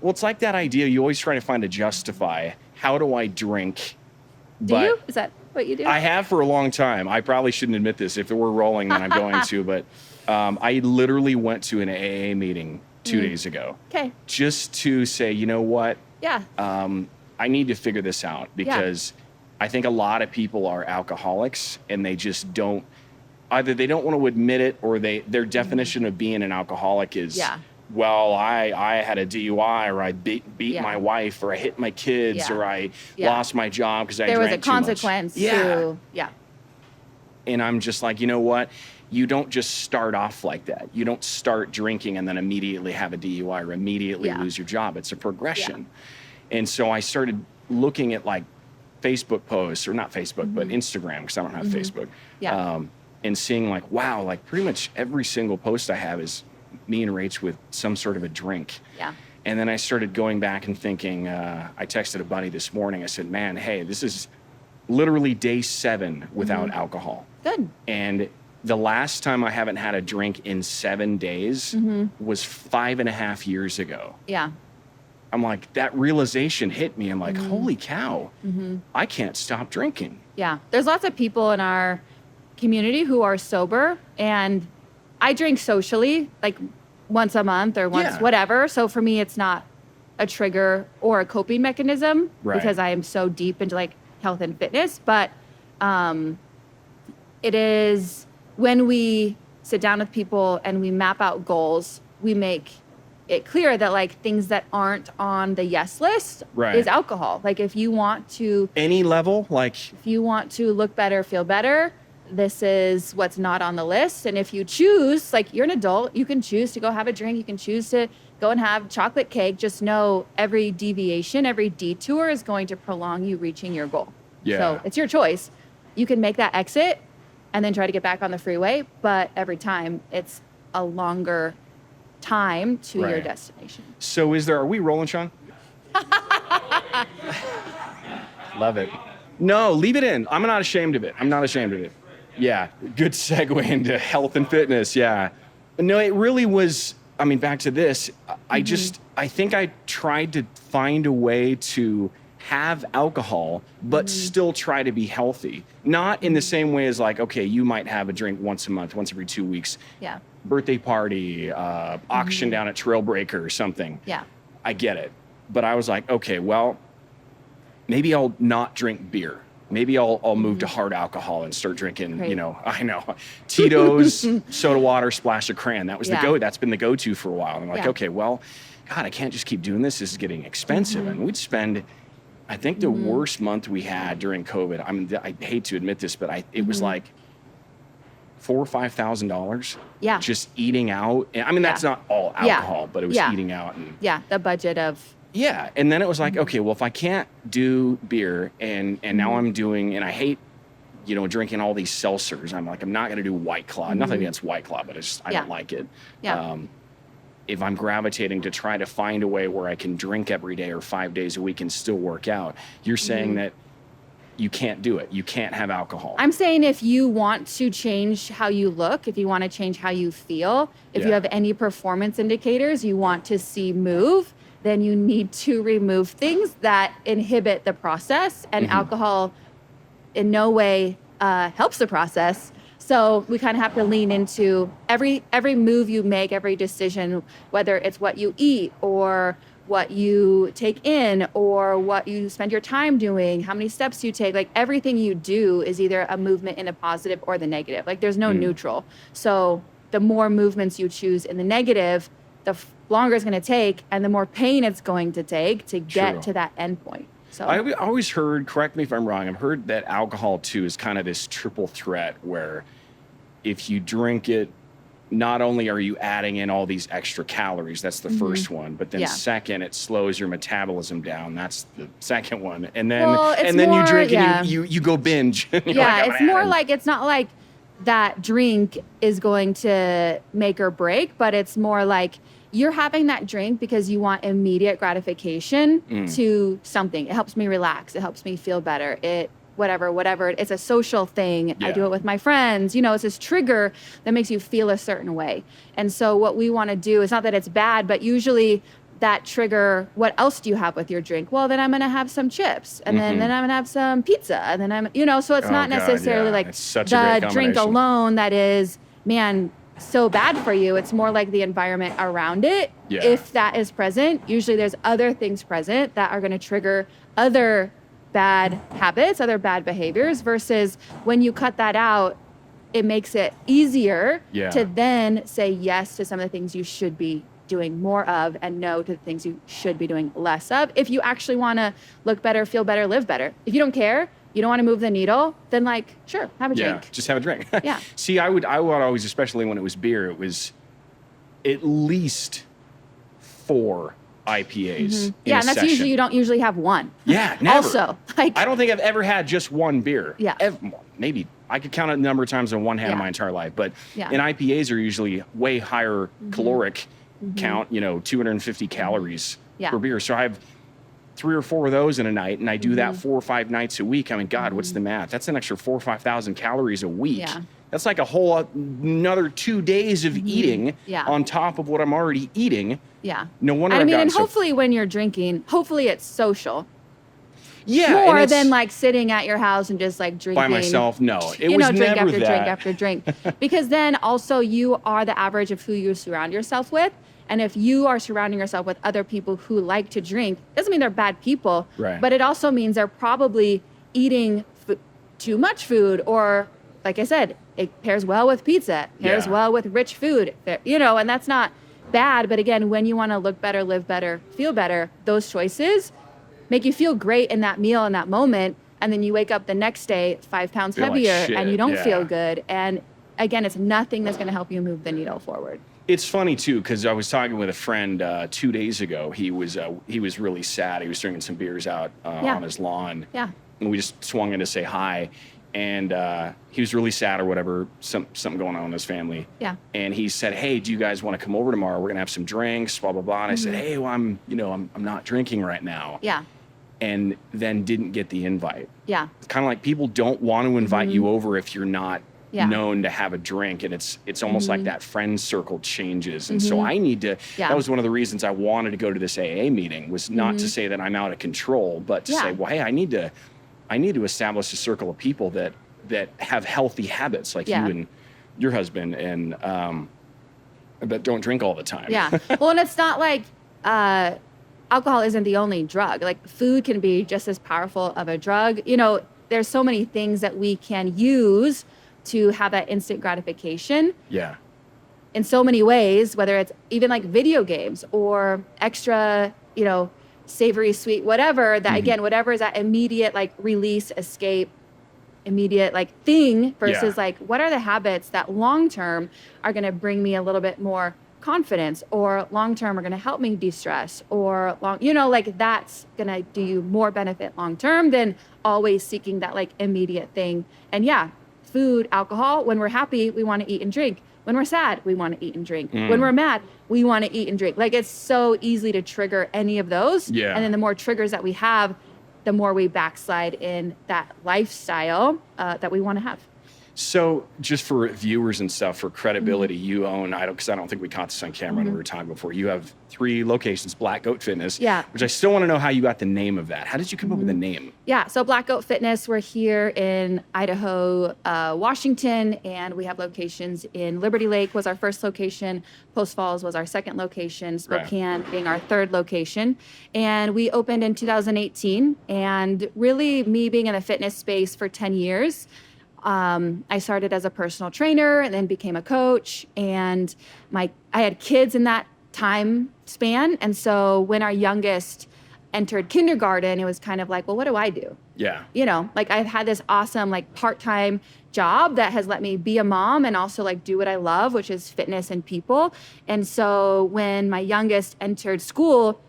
Well, it's like that idea. You always try to find a justify. How do I drink? Do you? Is that what you do? I have for a long time. I probably shouldn't admit this. If it were rolling, then I'm going to. But I literally went to an AA meeting 2 days ago. Okay. Just to say, you know what? Yeah. I need to figure this out because I think a lot of people are alcoholics and they just don't, either they don't want to admit it or their definition of being an alcoholic is, well, I had a DUI or I beat my wife or I hit my kids or I lost my job because I drank too much. There was a consequence to, And I'm just like, you know what? You don't just start off like that. You don't start drinking and then immediately have a DUI or immediately lose your job. It's a progression. And so I started looking at like Facebook posts, or not Facebook, but Instagram, because I don't have Facebook, and seeing like, wow, like pretty much every single post I have is me and Rach with some sort of a drink. Yeah. And then I started going back and thinking, I texted a buddy this morning. I said, man, hey, this is literally day 7 without alcohol. Good. And the last time I haven't had a drink in 7 days was 5.5 years ago. Yeah. I'm like, that realization hit me. I'm like, holy cow, I can't stop drinking. Yeah. There's lots of people in our community who are sober, and I drink socially, like once a month or once whatever. So for me, it's not a trigger or a coping mechanism because I am so deep into like health and fitness. But it is when we sit down with people and we map out goals, we make it clear that like things that aren't on the yes list is alcohol. Like if you want to any level, like if you want to look better, feel better, this is what's not on the list. And if you choose, like you're an adult, you can choose to go have a drink. You can choose to go and have chocolate cake. Just know every deviation, every detour is going to prolong you reaching your goal. Yeah. So it's your choice. You can make that exit and then try to get back on the freeway. But every time it's a longer time to your destination. So are we rolling, Sean? Love it. No, leave it in. I'm not ashamed of it. Yeah, good segue into health and fitness. Yeah. No, it really was, I mean, back to this, I think I tried to find a way to have alcohol, but still try to be healthy. Not in the same way as like, okay, you might have a drink once a month, once every 2 weeks. Yeah. Birthday party, auction down at Trailbreaker or something. Yeah. I get it. But I was like, okay, well, maybe I'll not drink beer. Maybe I'll move to hard alcohol and start drinking, Tito's, soda water, splash of cran. That was that's been the go-to for a while. And I'm like, okay, well, God, I can't just keep doing this. This is getting expensive. And we'd spend, I think the worst month we had during COVID, I mean, I hate to admit this, but it was like $4,000 or $5,000. Yeah. Just eating out. I mean, that's not all alcohol, but it was eating out. And the budget of. Yeah. And then it was like, okay, well, if I can't do beer and now I'm doing, and I hate, drinking all these seltzers. I'm like, I'm not going to do White Claw. Nothing against White Claw, but I don't like it. Yeah. If I'm gravitating to try to find a way where I can drink every day or 5 days a week and still work out, you're saying that you can't do it. You can't have alcohol. I'm saying if you want to change how you look, if you want to change how you feel, if you have any performance indicators you want to see move, then you need to remove things that inhibit the process. And alcohol in no way helps the process. So we kind of have to lean into every move you make, every decision, whether it's what you eat or what you take in or what you spend your time doing, how many steps you take. Like everything you do is either a movement in a positive or the negative. Like there's no neutral. So the more movements you choose in the negative, the longer it's going to take and the more pain it's going to take to get to that end point. So I always heard, correct me if I'm wrong, I've heard that alcohol too is kind of this triple threat where if you drink it, not only are you adding in all these extra calories, that's the first one, but then second, it slows your metabolism down. That's the second one. And then you drink and you go binge. It's more like, it's not like that drink is going to make or break, but it's more like you're having that drink because you want immediate gratification to something. It helps me relax. It helps me feel better. Whatever. It's a social thing. Yeah. I do it with my friends. It's this trigger that makes you feel a certain way. And so what we want to do, it's not that it's bad, but usually that trigger, what else do you have with your drink? Well, then I'm going to have some chips, and then I'm going to have some pizza, and then so it's not necessarily like it's such a great the drink combination. alone that is, man, so bad for you. It's more like the environment around it. Yeah. If that is present, usually there's other things present that are going to trigger other bad habits, other bad behaviors, versus when you cut that out, it makes it easier to then say yes to some of the things you should be doing more of, and no to the things you should be doing less of. If you actually want to look better, feel better, live better. If you don't care, you don't want to move the needle, then like, sure, have a drink. Just have a drink. Yeah. See, I would always, especially when it was beer, it was at least 4 IPAs. Yeah, and that's session. usually, you don't usually have one. Yeah, never. Also, like, I don't think I've ever had just one beer. Yeah. Maybe I could count a number of times on one hand in my entire life, but and IPAs are usually way higher caloric count, 250 calories per beer. So I have 3 or 4 of those in a night, and I do that 4 or 5 nights a week. I mean, God, what's the math? That's an extra 4,000 or 5,000 calories a week. Yeah. That's like a whole another 2 days of eating on top of what I'm already eating. Yeah. No wonder I mean, I've and gotten hopefully when you're drinking, hopefully it's social. Yeah. More than like sitting at your house and just like drinking. By myself, no. It was drink never after that. drink after drink. Because then also you are the average of who you surround yourself with. And if you are surrounding yourself with other people who like to drink, doesn't mean they're bad people, right. But it also means they're probably eating too much food, or like I said, it pairs well with pizza, pairs well with rich food, and that's not bad. But again, when you want to look better, live better, feel better, those choices make you feel great in that meal, in that moment. And then you wake up the next day 5 pounds heavier and you don't feel good. And again, it's nothing that's going to help you move the needle forward. It's funny too, because I was talking with a friend 2 days ago. He was really sad. He was drinking some beers out on his lawn. Yeah. And we just swung in to say hi. And he was really sad or whatever, something going on in his family. Yeah. And he said, "Hey, do you guys want to come over tomorrow? We're gonna have some drinks, blah blah blah." And I said, "Hey, well, I'm not drinking right now." Yeah. And then didn't get the invite. Yeah. It's kind of like people don't want to invite you over if you're not known to have a drink, and it's almost like that friend circle changes. And so I need to, that was one of the reasons I wanted to go to this AA meeting, was not to say that I'm out of control, but to say, well, hey, I need to establish a circle of people that have healthy habits like you and your husband, and that don't drink all the time. Yeah. Well, and it's not like alcohol isn't the only drug. Like food can be just as powerful of a drug. There's so many things that we can use to have that instant gratification. Yeah. In so many ways, whether it's even like video games or extra, savory, sweet, whatever, that again, whatever is that immediate like release, escape, immediate like thing versus like, what are the habits that long-term are going to bring me a little bit more confidence, or long-term are going to help me de-stress, or like that's going to do you more benefit long-term than always seeking that like immediate thing. And food, alcohol, when we're happy, we want to eat and drink. When we're sad, we want to eat and drink. When we're mad, we want to eat and drink. Like it's so easy to trigger any of those. Yeah. And then the more triggers that we have, the more we backslide in that lifestyle that we want to have. So just for viewers and stuff, for credibility, you own, because I don't think we caught this on camera when we were talking before, you have 3 locations, Black Goat Fitness, which I still want to know how you got the name of that. How did you come up with the name? Yeah, so Black Goat Fitness, we're here in Idaho, Washington, and we have locations in Liberty Lake was our first location, Post Falls was our second location, Spokane being our third location. And we opened in 2018, and really me being in the fitness space for 10 years, I started as a personal trainer and then became a coach, and I had kids in that time span. And so when our youngest entered kindergarten, it was kind of like, well, what do I do? Yeah. Like I've had this awesome like part-time job that has let me be a mom and also like do what I love, which is fitness and people. And so when my youngest entered school,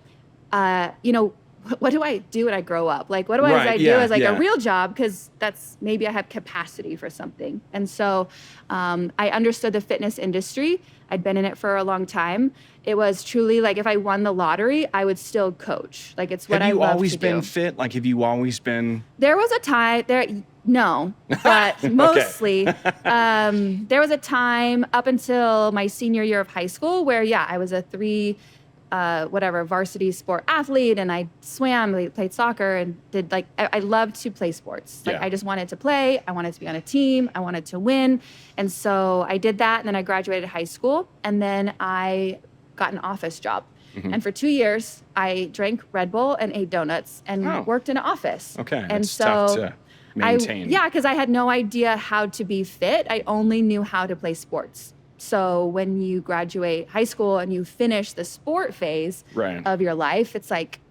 what do I do when I grow up? Like, what do I do as like a real job? Because that's maybe I have capacity for something. And so I understood the fitness industry. I'd been in it for a long time. It was truly like if I won the lottery, I would still coach. Like it's what I love to do. Have you always been fit? Like have you always been? There was a time no, but mostly there was a time up until my senior year of high school where I was a 3 varsity sport athlete, and I swam, I played soccer, and did I loved to play sports. I just wanted to play. I wanted to be on a team. I wanted to win. And so I did that. And then I graduated high school, and then I got an office job. And for 2 years, I drank Red Bull and ate donuts and worked in an office. Okay. And it's tough to maintain. because I had no idea how to be fit. I only knew how to play sports. So when you graduate high school and you finish the sport phase of your life, it's like,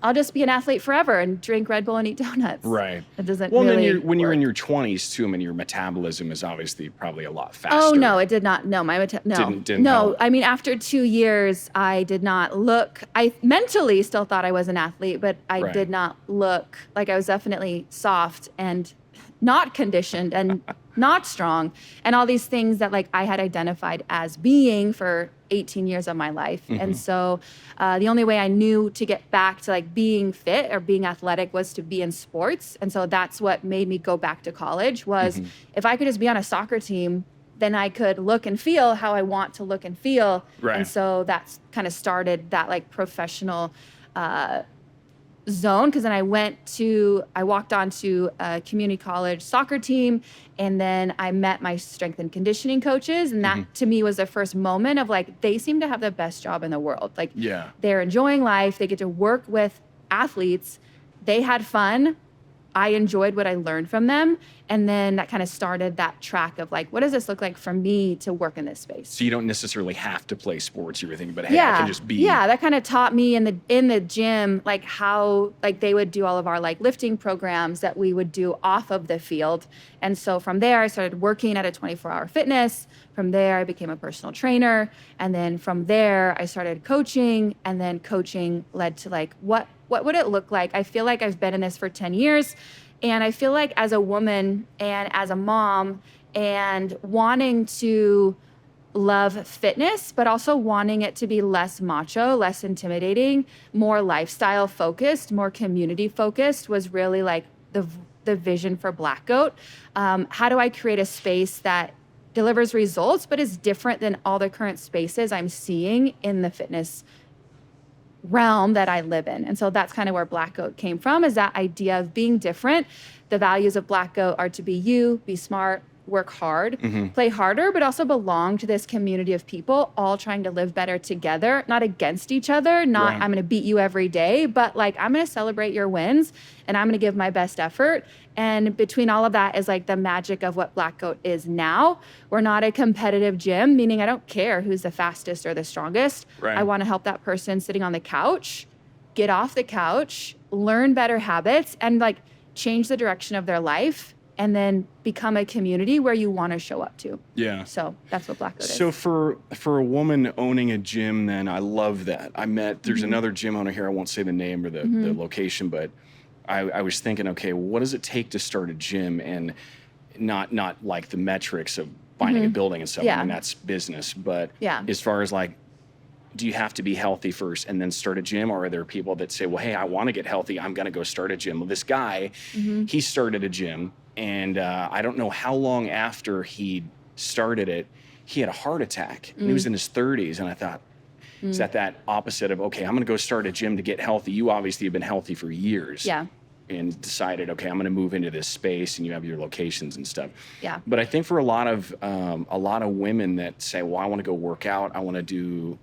I'll just be an athlete forever and drink Red Bull and eat donuts. Right. It doesn't well, really and then when you're in work. your 20s too, I mean, your metabolism is obviously probably a lot faster. Oh, no, it did not. No, Didn't no. help. I mean, after 2 years, I did not look, I mentally still thought I was an athlete, but I did not look like I was definitely soft and not conditioned and not strong, and all these things that I had identified as being for 18 years of my life. And so the only way I knew to get back to being fit or being athletic was to be in sports. And so that's what made me go back to college was if I could just be on a soccer team, then I could look and feel how I want to look and feel. And so that's kind of started that professional zone, because then I walked onto a community college soccer team, and then I met my strength and conditioning coaches, and that to me was the first moment of they seem to have the best job in the world. They're enjoying life, they get to work with athletes, they had fun, I enjoyed what I learned from them, and then that kind of started that track of what does this look like for me to work in this space? So you don't necessarily have to play sports, you were thinking, but hey, I can just be. Yeah, that kind of taught me in the gym how they would do all of our lifting programs that we would do off of the field. And so from there I started working at a 24-hour fitness. From there I became a personal trainer, and then from there I started coaching, and then coaching led to what would it look like? I feel like I've been in this for 10 years. And I feel like as a woman and as a mom and wanting to love fitness, but also wanting it to be less macho, less intimidating, more lifestyle focused, more community focused was really the vision for Black Goat. How do I create a space that delivers results, but is different than all the current spaces I'm seeing in the fitness realm that I live in? And so that's kind of where Black Goat came from, is that idea of being different. The values of Black Goat are to be you, be smart, work hard, play harder, but also belong to this community of people all trying to live better together, not against each other, not I'm going to beat you every day, but I'm going to celebrate your wins and I'm going to give my best effort. And between all of that is the magic of what Black Goat is now. We're not a competitive gym, meaning I don't care who's the fastest or the strongest. I want to help that person sitting on the couch get off the couch, learn better habits, and change the direction of their life, and then become a community where you want to show up to. Yeah. So that's what Black Goat is. So for a woman owning a gym, then I love that. There's another gym owner here. I won't say the name or the location, but I was thinking, okay, what does it take to start a gym, and not the metrics of finding a building and stuff. I mean, that's business. But as far as do you have to be healthy first and then start a gym? Or are there people that say, well, hey, I want to get healthy, I'm going to go start a gym? Well, this guy, he started a gym, and I don't know how long after he started it, he had a heart attack. And he was in his 30s. And I thought, is that opposite of, okay, I'm going to go start a gym to get healthy? You obviously have been healthy for years. Yeah. And decided, okay, I'm going to move into this space, and you have your locations and stuff. Yeah. But I think for a lot of women that say, well, I want to go work out, I want to do,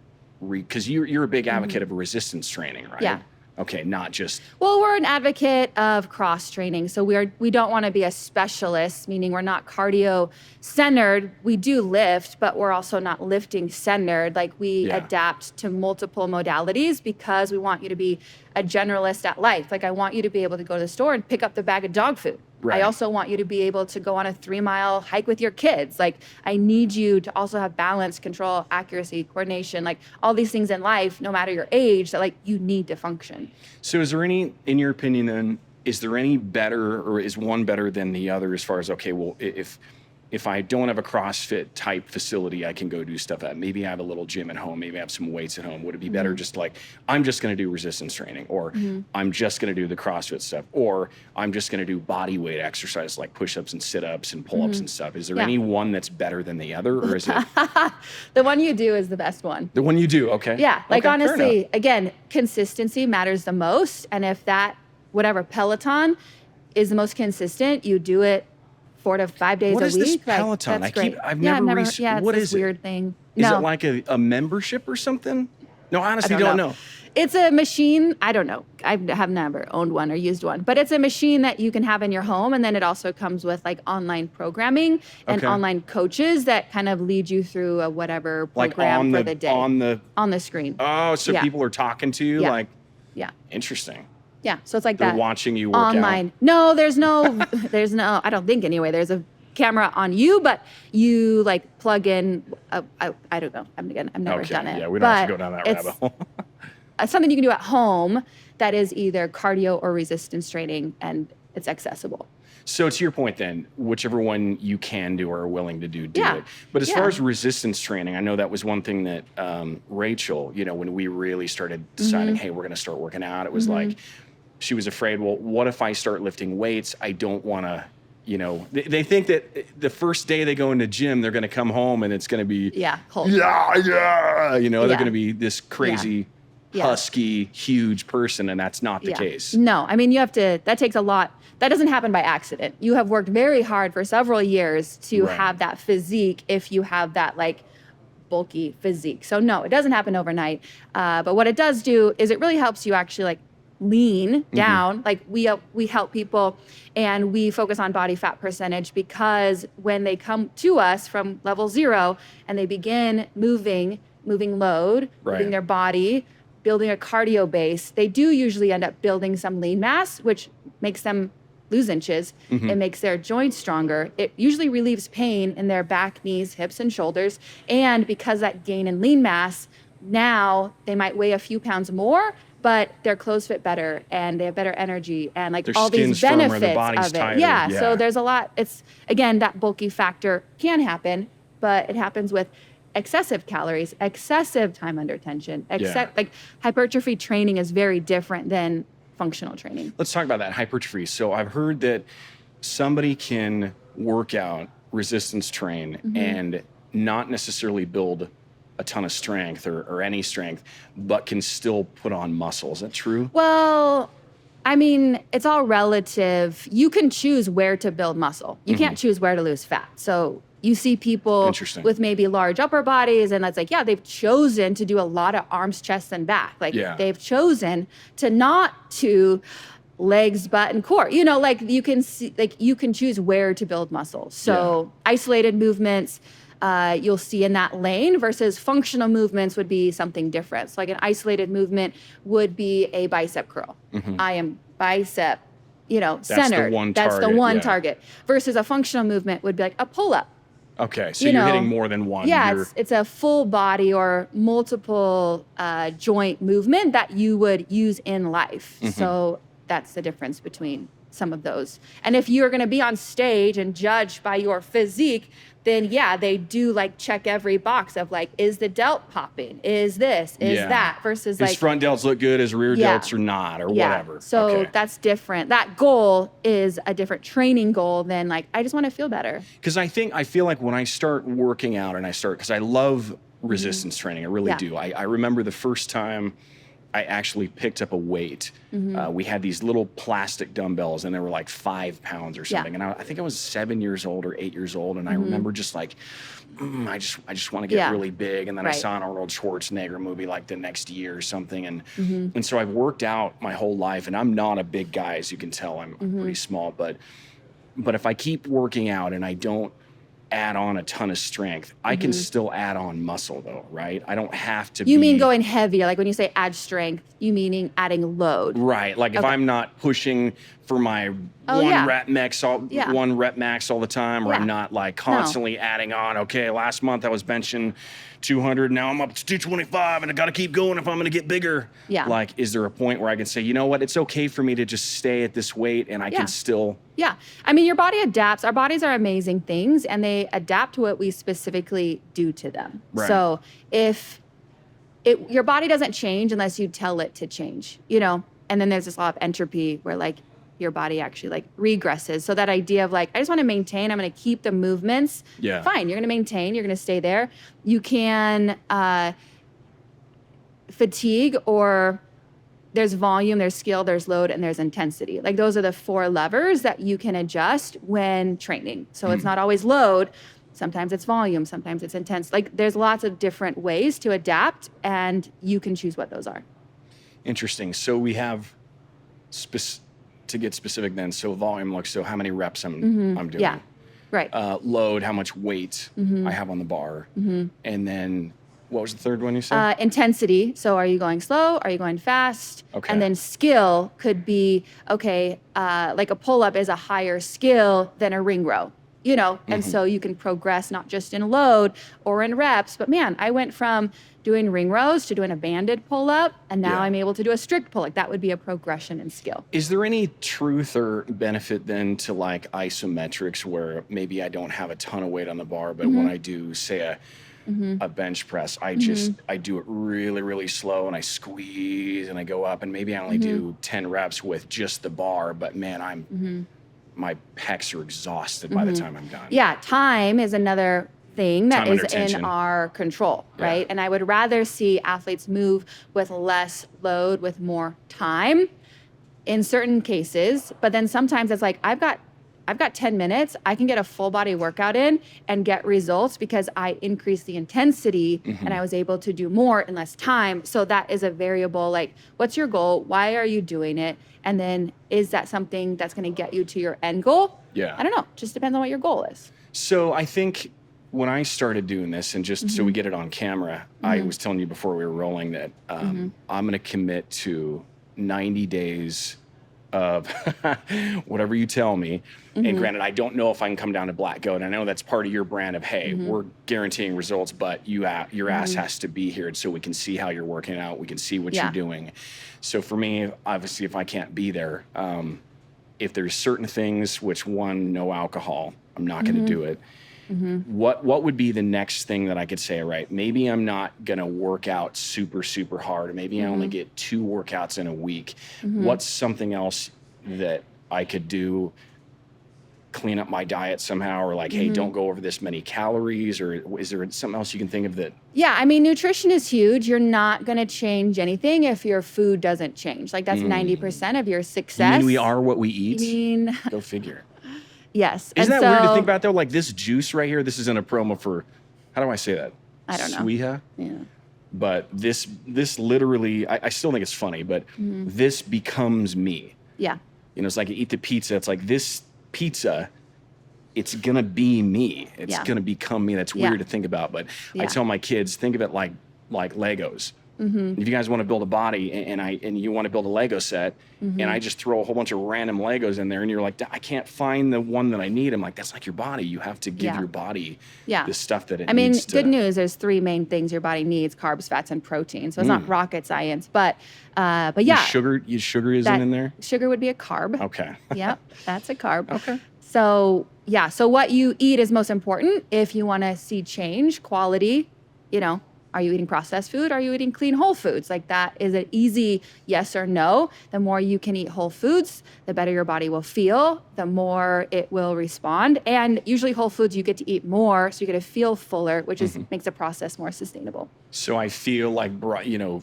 because you're a big advocate of resistance training, right? Yeah. Okay, not just. Well, we're an advocate of cross training. So we don't want to be a specialist, meaning we're not cardio centered. We do lift, but we're also not lifting centered. We adapt to multiple modalities because we want you to be a generalist at life. I want you to be able to go to the store and pick up the bag of dog food. Right. I also want you to be able to go on a 3-mile hike with your kids. I need you to also have balance, control, accuracy, coordination, all these things in life, no matter your age, that you need to function. So is there any, in your opinion then, is there any better, or is one better than the other as far as, okay, well, if if I don't have a CrossFit type facility I can go do stuff at, maybe I have a little gym at home, maybe I have some weights at home, would it be better just like, I'm just going to do resistance training, or I'm just going to do the CrossFit stuff, or I'm just going to do body weight exercise like push-ups and sit-ups and pull-ups and stuff? Is there any one that's better than the other, or is it? The one you do is the best one. The one you do, okay. Yeah, like okay, honestly, again, consistency matters the most. And if that, whatever Peloton is the most consistent, you do it 4 to 5 days what a is week. This Peloton? Like, that's great. I've never it's what this is weird it? thing. Is No, it like a membership or something? No, honestly, I don't know. It's a machine. I don't know. I have never owned one or used one, but it's a machine that you can have in your home. And then it also comes with like online programming and online coaches that kind of lead you through a whatever program like for the day. On the screen. Oh, so people are talking to you? Like, interesting. Yeah. So it's like They're that. watching you work online. out. No, there's no, I don't think anyway. There's a camera on you, but you like plug in, I don't know. I've never done it. Yeah, we don't have to go down that rabbit hole. Something you can do at home that is either cardio or resistance training, and it's accessible. So to your point then, whichever one you can do or are willing to do it. But as far as resistance training, I know that was one thing that Rachel, when we really started deciding, hey, we're going to start working out, it was like, she was afraid, well, what if I start lifting weights? I don't want to, they think that the first day they go into gym, they're going to come home and it's going to be, they're going to be this crazy husky, huge person, and that's not the case. No, I mean, that takes a lot. That doesn't happen by accident. You have worked very hard for several years to have that physique if you have that like bulky physique. So no, it doesn't happen overnight. But what it does do is it really helps you actually like lean down. Like we help people and we focus on body fat percentage, because when they come to us from level 0 and they begin moving load, moving their body, building a cardio base, they do usually end up building some lean mass, which makes them lose inches. It makes their joints stronger. It usually relieves pain in their back, knees, hips, and shoulders. And because that gain in lean mass, now they might weigh a few pounds more, but their clothes fit better and they have better energy and like their all these benefits their body's of it. tighter. Yeah. So there's a lot. It's again, that bulky factor can happen, but it happens with excessive calories, excessive time under tension, like hypertrophy training is very different than functional training. Let's talk about that hypertrophy. So I've heard that somebody can work out, resistance train, and not necessarily build a ton of strength or any strength, but can still put on muscle. Is that true? Well, I mean, it's all relative. You can choose where to build muscle. You can't choose where to lose fat. So you see people with maybe large upper bodies, and that's like, they've chosen to do a lot of arms, chest, and back. Like they've chosen to not do legs, butt, and core. Like you can see, like you can choose where to build muscle. So isolated movements, you'll see in that lane, versus functional movements would be something different. So like an isolated movement would be a bicep curl. I am bicep, centered. That's the one target. Versus a functional movement would be like a pull-up. Okay, so you're hitting more than one. Yeah, it's a full body or multiple joint movement that you would use in life. So that's the difference between some of those. And if you're going to be on stage and judged by your physique, then they do like check every box of like, is the delt popping? Is this? Is that? Versus like, his front delts look good, his rear delts are not, or whatever. So that's different. That goal is a different training goal than like, I just want to feel better. Because I feel like when I start working out and because I love resistance training, I really do. I remember the first time I actually picked up a weight. We had these little plastic dumbbells and they were like 5 pounds or something. And I think I was 7 years old or 8 years old. And I remember just like, I just want to get really big. And then I saw an Arnold Schwarzenegger movie like the next year or something. And so I've worked out my whole life, and I'm not a big guy, as you can tell, I'm pretty small, but if I keep working out and I don't add on a ton of strength, I can still add on muscle though, right? I don't have to You mean going heavier, like when you say add strength, you meaning adding load. Right, like if I'm not pushing for my rep max all the time, or I'm not like constantly adding on. Okay, last month I was benching 200, now I'm up to 225, and I got to keep going if I'm going to get bigger. Yeah. Like, is there a point where I can say, you know what, it's okay for me to just stay at this weight and I can still... Yeah. I mean, your body adapts. Our bodies are amazing things, and they adapt to what we specifically do to them. Right. So your body doesn't change unless you tell it to change, you know? And then there's this law of entropy where like your body actually like regresses. So that idea of like, I just want to maintain, I'm going to keep the movements. Yeah. Fine. You're going to maintain, you're going to stay there. You can fatigue, or there's volume, there's skill, there's load, and there's intensity. Like those are the 4 levers that you can adjust when training. So it's not always load. Sometimes it's volume, sometimes it's intense. Like there's lots of different ways to adapt, and you can choose what those are. Interesting. So we have, to get specific then, so volume looks, so how many reps I'm doing. Yeah, right. Load, how much weight I have on the bar. And then, what was the third one you said? Intensity. So are you going slow? Are you going fast? Okay. And then skill could be, like a pull-up is a higher skill than a ring row, you know? And so you can progress not just in load or in reps, but man, I went from doing ring rows to doing a banded pull-up, and now I'm able to do a strict pull. Like that would be a progression in skill. Is there any truth or benefit then to like isometrics, where maybe I don't have a ton of weight on the bar, but when I do, say, a bench press, I do it really, really slow, and I squeeze and I go up, and maybe I only do 10 reps with just the bar, but man, my pecs are exhausted by the time I'm done. Yeah, time is another thing that Time is under tension. in our control, right? And I would rather see athletes move with less load, with more time in certain cases, but then sometimes it's like, I've got 10 minutes, I can get a full body workout in and get results because I increased the intensity and I was able to do more in less time. So that is a variable, like, what's your goal? Why are you doing it? And then is that something that's going to get you to your end goal? Yeah. I don't know. Just depends on what your goal is. So I think when I started doing this, and just so we get it on camera, I was telling you before we were rolling that I'm going to commit to 90 days of whatever you tell me. And granted, I don't know if I can come down to black goat. I know that's part of your brand of, hey, we're guaranteeing results, but your ass has to be here so we can see how you're working out. We can see what you're doing. So for me, obviously, if I can't be there, if there's certain things, which one, no alcohol, I'm not going to do it. What would be the next thing that I could say, all right, maybe I'm not going to work out super, super hard, or maybe I only get 2 workouts in a week. What's something else that I could do, clean up my diet somehow, or like, hey, don't go over this many calories, or is there something else you can think of that? Yeah, I mean, nutrition is huge. You're not going to change anything if your food doesn't change. Like that's 90% of your success. You mean we are what we eat? I mean, go figure. Yes. Isn't that weird to think about though? Like this juice right here, this isn't a promo for, how do I say that? I don't know. Suiha? Yeah. But this literally, I still think it's funny, but this becomes me. Yeah. You know, it's like you eat the pizza. It's like this pizza, it's going to be me. It's going to become me. That's weird to think about. But I tell my kids, think of it like Legos. If you guys want to build a body and you want to build a Lego set, and I just throw a whole bunch of random Legos in there, and you're like, I can't find the one that I need. I'm like, that's like your body. You have to give your body the stuff that it needs to. Good news. There's 3 main things your body needs: carbs, fats, and protein. So it's not rocket science, but yeah. Sugar isn't in there? Sugar would be a carb. Okay. Yep, that's a carb. Okay. So yeah, so what you eat is most important if you want to see change, quality, you know. Are you eating processed food? Are you eating clean whole foods? Like that is an easy yes or no. The more you can eat whole foods, the better your body will feel, the more it will respond. And usually whole foods, you get to eat more, so you get to feel fuller, which makes the process more sustainable. So I feel like,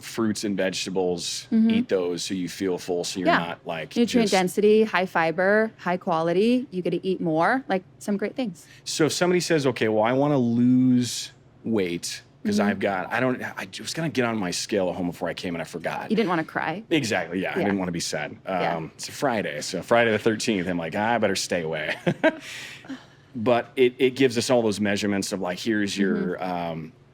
fruits and vegetables, eat those so you feel full, so you're not like nutrient density, high fiber, high quality. You get to eat more, like some great things. So if somebody says, okay, well, I want to lose weight, because I was going to get on my scale at home before I came and I forgot. You didn't want to cry? Exactly, yeah. I didn't want to be sad. It's a Friday, so Friday the 13th, I'm like, I better stay away. But it gives us all those measurements of like, here's your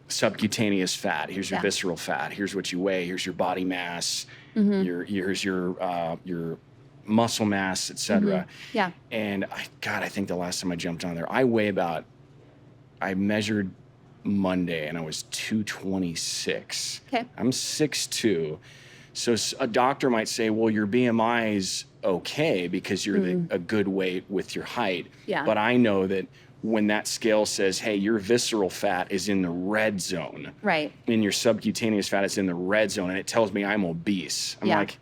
subcutaneous fat, here's your visceral fat, here's what you weigh, here's your body mass, here's your muscle mass, etc. Yeah. And I think the last time I jumped on there, I measured Monday and I was 226. Okay. I'm 6'2". So a doctor might say, well, your BMI is okay because you're a good weight with your height. Yeah. But I know that when that scale says, hey, your visceral fat is in the red zone. Right. And your subcutaneous fat is in the red zone, and it tells me I'm obese. I'm Yeah. like,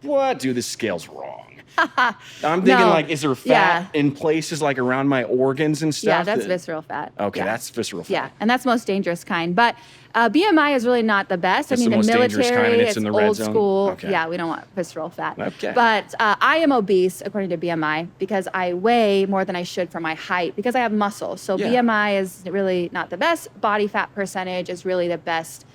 what? Dude, this scale's wrong. I'm thinking like, is there fat in places like around my organs and stuff? Yeah, that's visceral fat. Okay, Yeah. that's visceral fat. Yeah, and that's most dangerous kind. But BMI is really not the best. It's I mean, the most dangerous military, kind, and it's it's in the red old zone? school. Okay. Yeah, we don't want visceral fat. Okay. But I am obese according to BMI because I weigh more than I should for my height because I have muscle. So Yeah. BMI is really not the best. Body fat percentage is really the best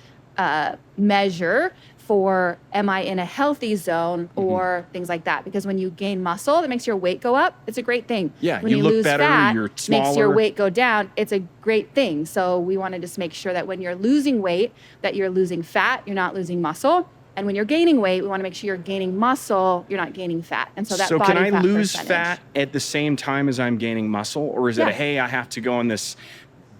measure for am I in a healthy zone or things like that. Because when you gain muscle, that makes your weight go up. It's a great thing. Yeah, When you look lose better, fat, you're makes your smaller. weight go down. It's a great thing. So we want to just make sure that when you're losing weight, that you're losing fat, you're not losing muscle. And when you're gaining weight, we want to make sure you're gaining muscle, you're not gaining fat. And so that body can I fat lose percentage. fat at the same time as I'm gaining muscle? Or is it Yeah. hey, I have to go on this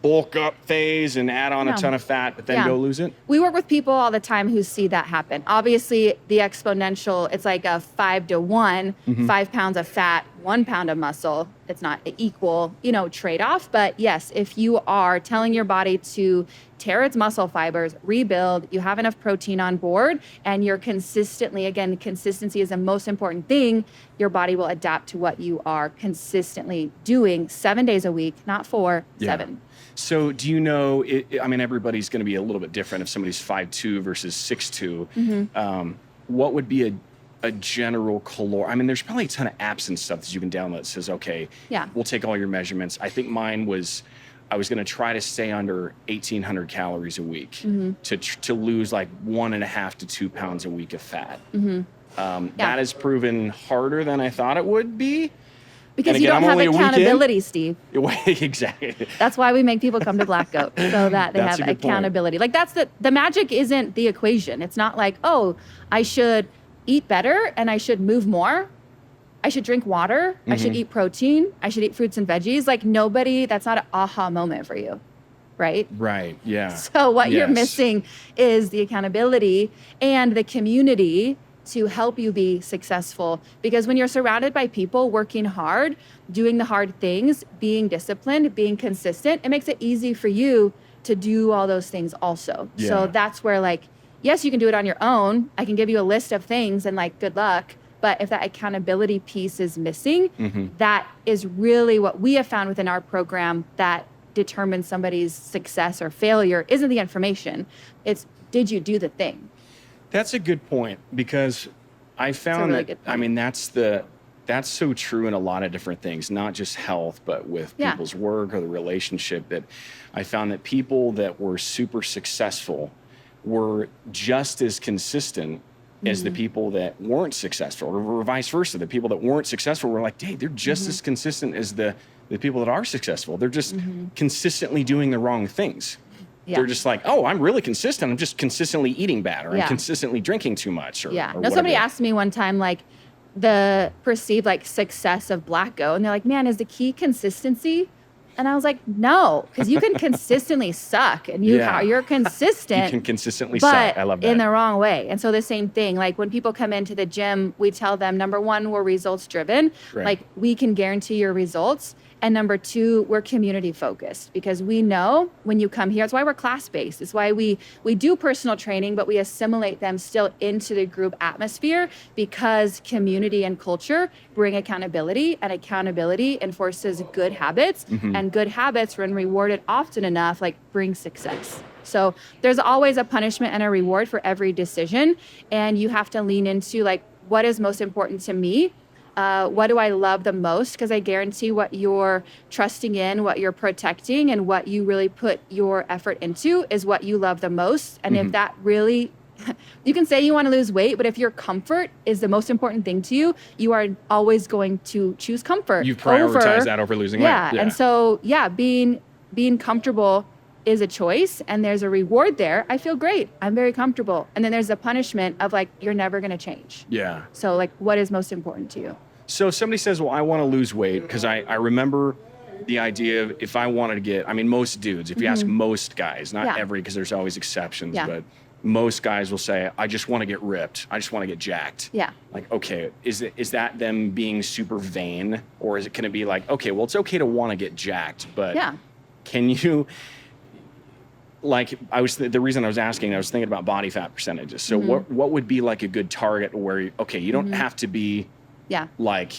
bulk up phase and add on a No. ton of fat, but then Yeah. go lose it? We work with people all the time who see that happen. Obviously, the exponential, it's like a 5 to 1, 5 pounds of fat, 1 pound of muscle. It's not an equal, trade-off. But yes, if you are telling your body to tear its muscle fibers, rebuild, you have enough protein on board, and you're consistently, again, consistency is the most important thing, your body will adapt to what you are consistently doing 7 days a week, not 4, Yeah. 7. So do you know, I mean, everybody's going to be a little bit different if somebody's 5'2" versus 6'2". What would be a general caloric? I mean, there's probably a ton of apps and stuff that you can download that says, okay, Yeah. we'll take all your measurements. I think mine was, I was going to try to stay under 1,800 calories a week to lose like 1.5 to 2 pounds a week of fat. That has proven harder than I thought it would be. Because And you again, don't I'm have only a week in. accountability, Steve. Exactly. That's why we make people come to Black Goat so that they That's have a good point. accountability. Like that's the magic isn't the equation. It's not like, oh, I should eat better and I should move more. I should drink water. I should eat protein. I should eat fruits and veggies. Like that's not an aha moment for you, right? Right. Yeah. So what you're Yes. missing is the accountability and the community to help you be successful. Because when you're surrounded by people working hard, doing the hard things, being disciplined, being consistent, it makes it easy for you to do all those things also. Yeah. So that's where yes, you can do it on your own. I can give you a list of things and good luck. But if that accountability piece is missing, that is really what we have found within our program that determines somebody's success or failure isn't the information. It's, did you do the thing? That's a good point because I found really that, good I point. mean, that's so true in a lot of different things, not just health, but with Yeah. people's work or the relationship, that I found that people that were super successful were just as consistent as the people that weren't successful, or vice versa. The people that weren't successful were like, hey, they're just as consistent as the people that are successful. They're just consistently doing the wrong things. Yeah. They're just like, oh, I'm really consistent. I'm just consistently eating bad, or I'm Yeah. consistently drinking too much. Or, Yeah. or No, somebody whatever. asked me one time, the perceived success of Black Goat. And they're like, man, is the key consistency? And I was like, no, because you can consistently suck and Yeah. you're consistent. You can consistently but suck. I love that. in the wrong way. And so the same thing, when people come into the gym, we tell them, number one, we're results driven. Right. We can guarantee your results. And number two, we're community focused because we know when you come here, it's why we're class based. It's why we do personal training, but we assimilate them still into the group atmosphere because community and culture bring accountability, and accountability enforces good habits, and good habits, when rewarded often enough, bring success. So there's always a punishment and a reward for every decision. And you have to lean into what is most important to me? What do I love the most? Because I guarantee what you're trusting in, what you're protecting, and what you really put your effort into is what you love the most. And if that really, you can say you want to lose weight, but if your comfort is the most important thing to you, you are always going to choose comfort. You prioritize that over losing weight. Yeah. And so, being comfortable is a choice and there's a reward there, I feel great. I'm very comfortable. And then there's the punishment of like, you're never going to change. Yeah. So like, what is most important to you? So if somebody says, well, I want to lose weight, because I remember the idea of if I wanted to get, I mean, most dudes, if you ask most guys, not every, because there's always exceptions, but most guys will say, I just want to get ripped. I just want to get jacked. Yeah. Like, okay, is that them being super vain? Or is it going to be like, okay, well, it's okay to want to get jacked, but can you, like, the reason I was asking, I was thinking about body fat percentages. So what would be like a good target where, okay, you don't have to be like,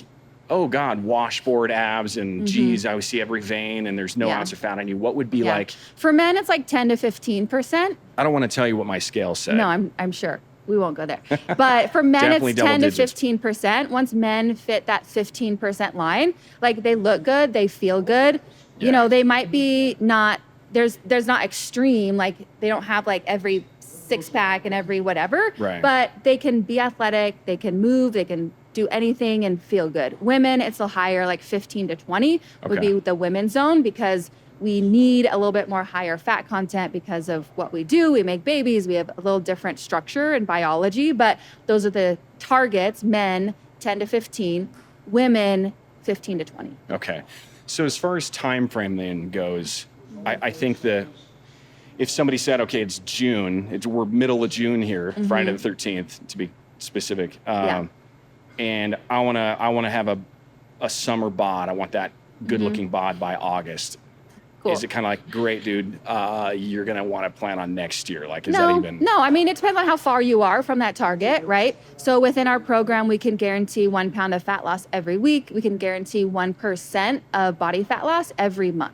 oh God, washboard abs and geez, I see every vein and there's no ounce of fat on you. What would be like? For men, it's like 10 to 15%. I don't want to tell you what my scale said. No, I'm sure. We won't go there. But for men, it's 10 to 15%. Once men fit that 15% line, like they look good, they feel good. Yeah. You know, they might be not, there's not extreme, like they don't have like every six pack and every whatever, but they can be athletic, they can move, they can do anything and feel good. Women, it's a higher, like 15 to 20 would be the women's zone, because we need a little bit more higher fat content because of what we do. We make babies, we have a little different structure and biology, but those are the targets. Men, 10 to 15, women, 15 to 20. Okay. So as far as time frame then goes, I think that if somebody said, okay, it's June, we're middle of June here, Friday the 13th to be specific, and I want to have a summer bod. I want that good looking bod by August. Cool. Is it kind of like, great, dude, you're going to want to plan on next year? Like, is that even? No, I mean, it depends on how far you are from that target, right? So within our program, we can guarantee 1 pound of fat loss every week. We can guarantee 1% of body fat loss every month.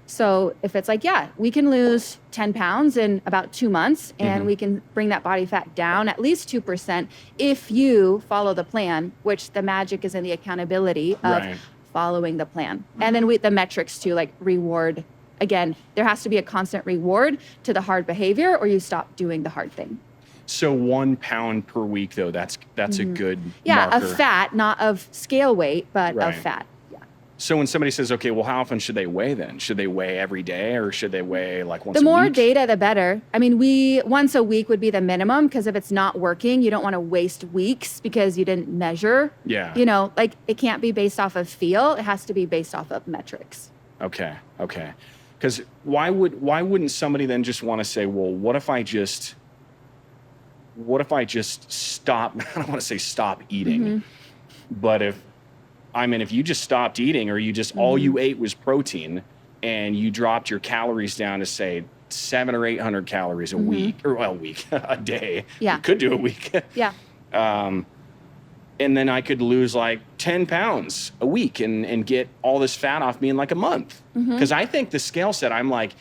So if it's like, we can lose 10 pounds in about 2 months, and we can bring that body fat down at least 2% if you follow the plan, which the magic is in the accountability of following the plan. And then the metrics too, like reward. Again, there has to be a constant reward to the hard behavior, or you stop doing the hard thing. So 1 pound per week, though, that's a good marker. Of fat, not of scale weight, but of fat. So when somebody says, okay, well, how often should they weigh then? Should they weigh every day, or should they weigh like once a week? The more data, the better. I mean, once a week would be the minimum, because if it's not working, you don't want to waste weeks because you didn't measure. Yeah. You know, like it can't be based off of feel. It has to be based off of metrics. Okay. Because why wouldn't somebody then just want to say, well, what if I just stop? I don't want to say stop eating, but if you just stopped eating, or you just all you ate was protein, and you dropped your calories down to say 700 or 800 calories a week, or a day. Yeah. You could do a week. Yeah. And then I could lose like 10 pounds a week and get all this fat off me in like a month. Because I think the scale said, I'm like,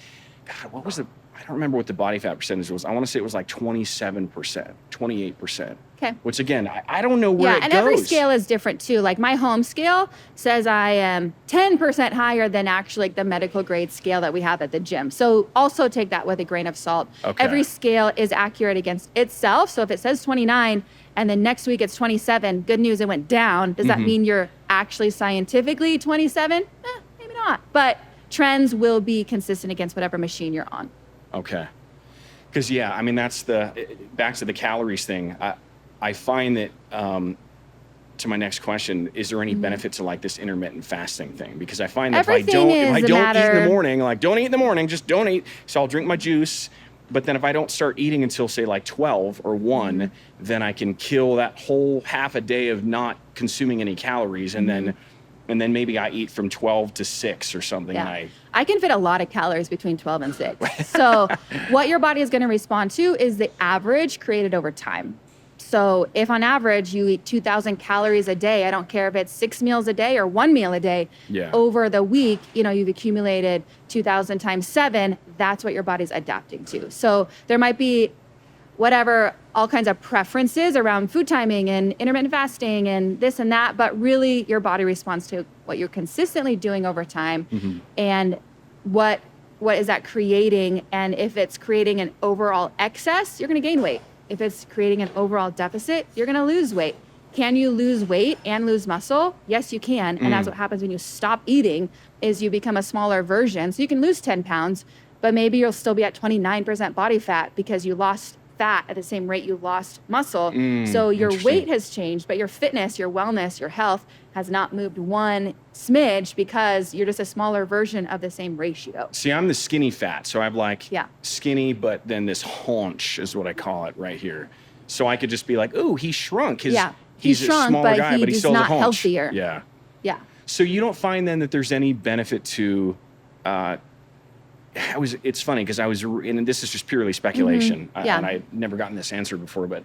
God, what was I don't remember what the body fat percentage was. I want to say it was like 27%, 28%. Okay. Which again, I don't know where it goes. Yeah, and every scale is different too. Like my home scale says I am 10% higher than actually like the medical grade scale that we have at the gym. So also take that with a grain of salt. Okay. Every scale is accurate against itself. So if it says 29 and then next week it's 27, good news, it went down. Does that mean you're actually scientifically 27? Maybe not. But trends will be consistent against whatever machine you're on. Okay. Because, I mean, that's back to the calories thing. I find that, to my next question, is there any benefit to like this intermittent fasting thing? Because I find that if I don't eat in the morning, like don't eat in the morning, just don't eat. So I'll drink my juice. But then if I don't start eating until say like 12 or 1, then I can kill that whole half a day of not consuming any calories. And then maybe I eat from 12 to 6 or something. Yeah. And I can fit a lot of calories between 12 and 6. So what your body is going to respond to is the average created over time. So if on average you eat 2,000 calories a day, I don't care if it's 6 meals a day or 1 meal a day, over the week, you've accumulated 2,000 times 7, that's what your body's adapting to. So there might be all kinds of preferences around food timing and intermittent fasting and this and that, but really your body responds to what you're consistently doing over time and what is that creating. And if it's creating an overall excess, you're going to gain weight. If it's creating an overall deficit, you're going to lose weight. Can you lose weight and lose muscle? Yes, you can. And that's what happens when you stop eating, is you become a smaller version. So you can lose 10 pounds, but maybe you'll still be at 29% body fat because you lost fat at the same rate you lost muscle. So your weight has changed, but your fitness, your wellness, your health has not moved one smidge because you're just a smaller version of the same ratio. See, I'm the skinny fat. So I'm like skinny, but then this haunch is what I call it right here. So I could just be like, ooh, he shrunk. He's shrunk, a smaller guy, but he's still not a haunch. Healthier. Yeah. Yeah. So you don't find then that there's any benefit to, it's funny because and this is just purely speculation, and I've never gotten this answer before, but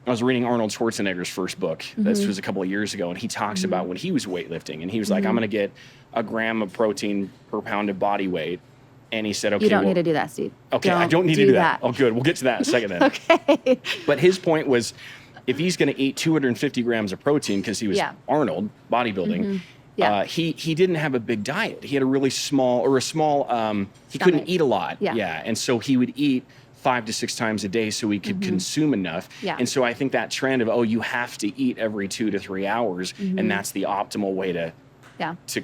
I was reading Arnold Schwarzenegger's first book. This was a couple of years ago, and he talks about when he was weightlifting, and he was like, I'm going to get a gram of protein per pound of body weight. And he said, okay, you don't need to do that, Steve. Okay, I don't need to do that. Oh, good. We'll get to that in a second then. Okay. But his point was, if he's going to eat 250 grams of protein because he was Arnold bodybuilding, he didn't have a big diet. He had a really small, he couldn't eat a lot. Yeah. And so he would eat 5 to 6 times a day so he could consume enough. Yeah. And so I think that trend of, you have to eat every 2 to 3 hours, and that's the optimal way to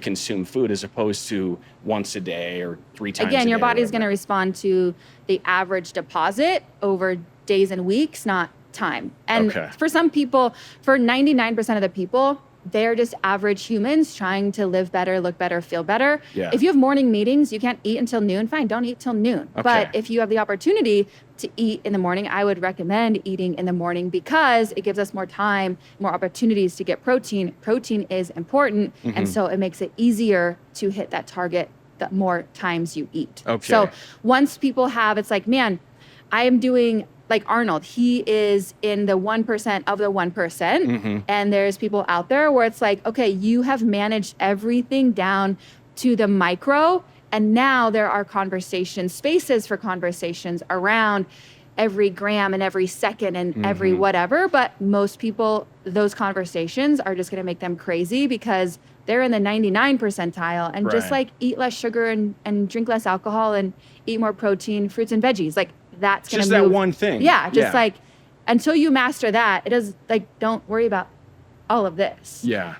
consume food as opposed to once a day or 3 times a day. Again, your body's going to respond to the average deposit over days and weeks, not time. And for some people, for 99% of the people, they're just average humans trying to live better, look better, feel better. Yeah. If you have morning meetings, you can't eat until noon, fine, don't eat till noon. Okay. But if you have the opportunity to eat in the morning, I would recommend eating in the morning because it gives us more time, more opportunities to get protein. Protein is important, and so it makes it easier to hit that target the more times you eat. Okay. So once people have, it's like, man, I am doing like Arnold, he is in the 1% of the 1%. And there's people out there where it's like, okay, you have managed everything down to the micro. And now there are spaces for conversations around every gram and every second and every whatever. But most people, those conversations are just going to make them crazy because they're in the 99 percentile and just like eat less sugar and drink less alcohol and eat more protein, fruits and veggies. Like, that's going to move. Just that one thing. Yeah, just like, until you master that, it is like, don't worry about all of this. Yeah.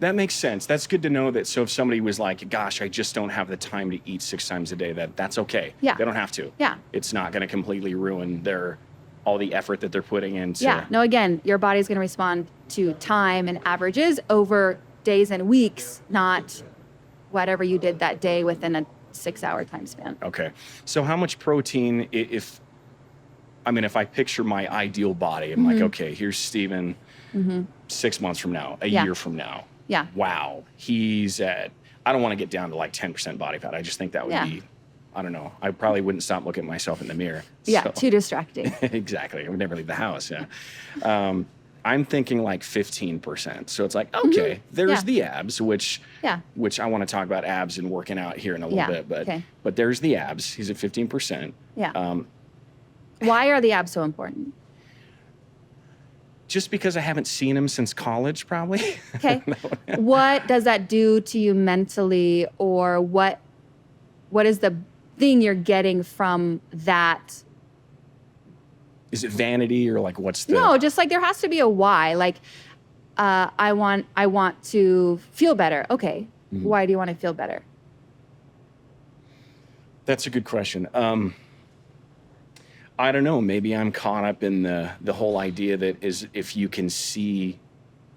That makes sense. That's good to know that. So if somebody was like, gosh, I just don't have the time to eat 6 times a day, that's okay. Yeah. They don't have to. Yeah. It's not going to completely ruin all the effort that they're putting into. Yeah. No, again, your body's going to respond to time and averages over days and weeks, not whatever you did that day within a 6-hour time span. Okay. So how much protein, if I picture my ideal body, I'm like, okay, here's Steven 6 months from now, a year from now. Yeah. Wow. He's I don't want to get down to like 10% body fat. I just think that would be, I don't know. I probably wouldn't stop looking at myself in the mirror. Yeah. Too distracting. Exactly. I would never leave the house. Yeah. I'm thinking like 15%. So it's like, okay, there's the abs, which I want to talk about abs and working out here in a little bit, but there's the abs. He's at 15%. Yeah. Why are the abs so important? Just because I haven't seen him since college, probably. Okay. What does that do to you mentally, or what is the thing you're getting from that? Is it vanity or like what's the... No, just like there has to be a why. Like, I want to feel better. Okay. Why do you want to feel better? That's a good question. I don't know. Maybe I'm caught up in the whole idea that is if you can see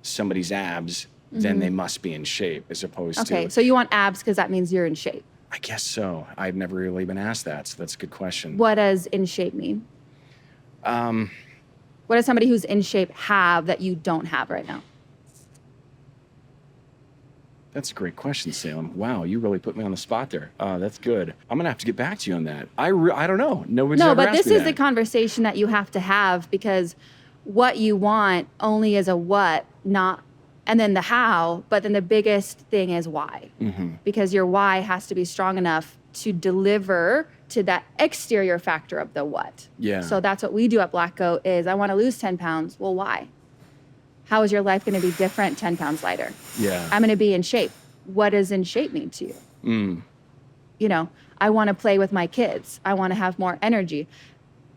somebody's abs, then they must be in shape as opposed to... Okay, so you want abs because that means you're in shape. I guess so. I've never really been asked that, so that's a good question. What does in shape mean? What does somebody who's in shape have that you don't have right now? That's a great question, Salem. Wow, you really put me on the spot there. That's good. I'm going to have to get back to you on that. I don't know. Nobody's ever asked me that. No, but this is the conversation that you have to have because what you want only is a what, not, and then the how, but then the biggest thing is why. Because your why has to be strong enough to deliver to that exterior factor of the what. Yeah. So that's what we do at Black Goat is I want to lose 10 pounds. Well, why? How is your life going to be different 10 pounds lighter? Yeah. I'm going to be in shape. What does in shape mean to you? You know, I want to play with my kids. I want to have more energy.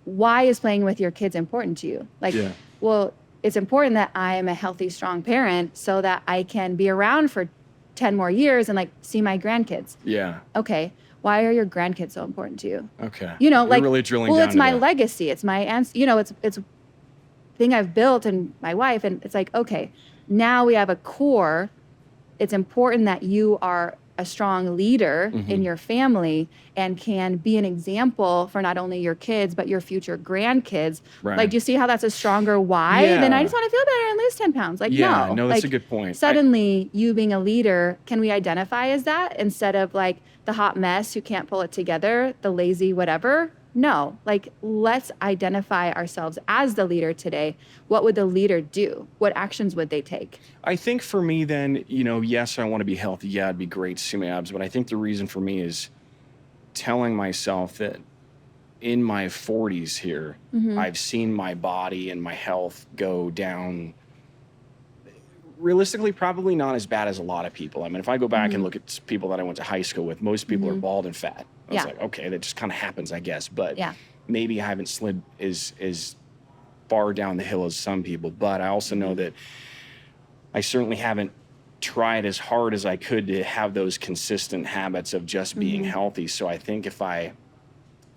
Why is playing with your kids important to you? Like, well, it's important that I am a healthy, strong parent so that I can be around for 10 more years and like see my grandkids. Yeah. Okay. why are your grandkids so important to you? Okay. You know, You're like, really drilling well, down it's to my that. legacy. It's my, you know, it's thing I've built and my wife. And it's like, okay, now we have a core. It's important that you are a strong leader in your family and can be an example for not only your kids, but your future grandkids. Right. Like, do you see how that's a stronger why than I just want to feel better and lose 10 pounds? Like, Yeah, no. no, that's like, a good point. Suddenly, you being a leader, can we identify as that instead of like the hot mess who can't pull it together, the lazy whatever? No, like, let's identify ourselves as the leader today. What would the leader do? What actions would they take? I think for me then, you know, yes, I want to be healthy. Yeah, it'd be great to see my abs. But I think the reason for me is telling myself that in my 40s here, I've seen my body and my health go down. Realistically, probably not as bad as a lot of people. I mean, if I go back and look at people that I went to high school with, most people are bald and fat. It's like, okay, that just kind of happens, I guess. But maybe I haven't slid as far down the hill as some people. But I also know that I certainly haven't tried as hard as I could to have those consistent habits of just being healthy. So I think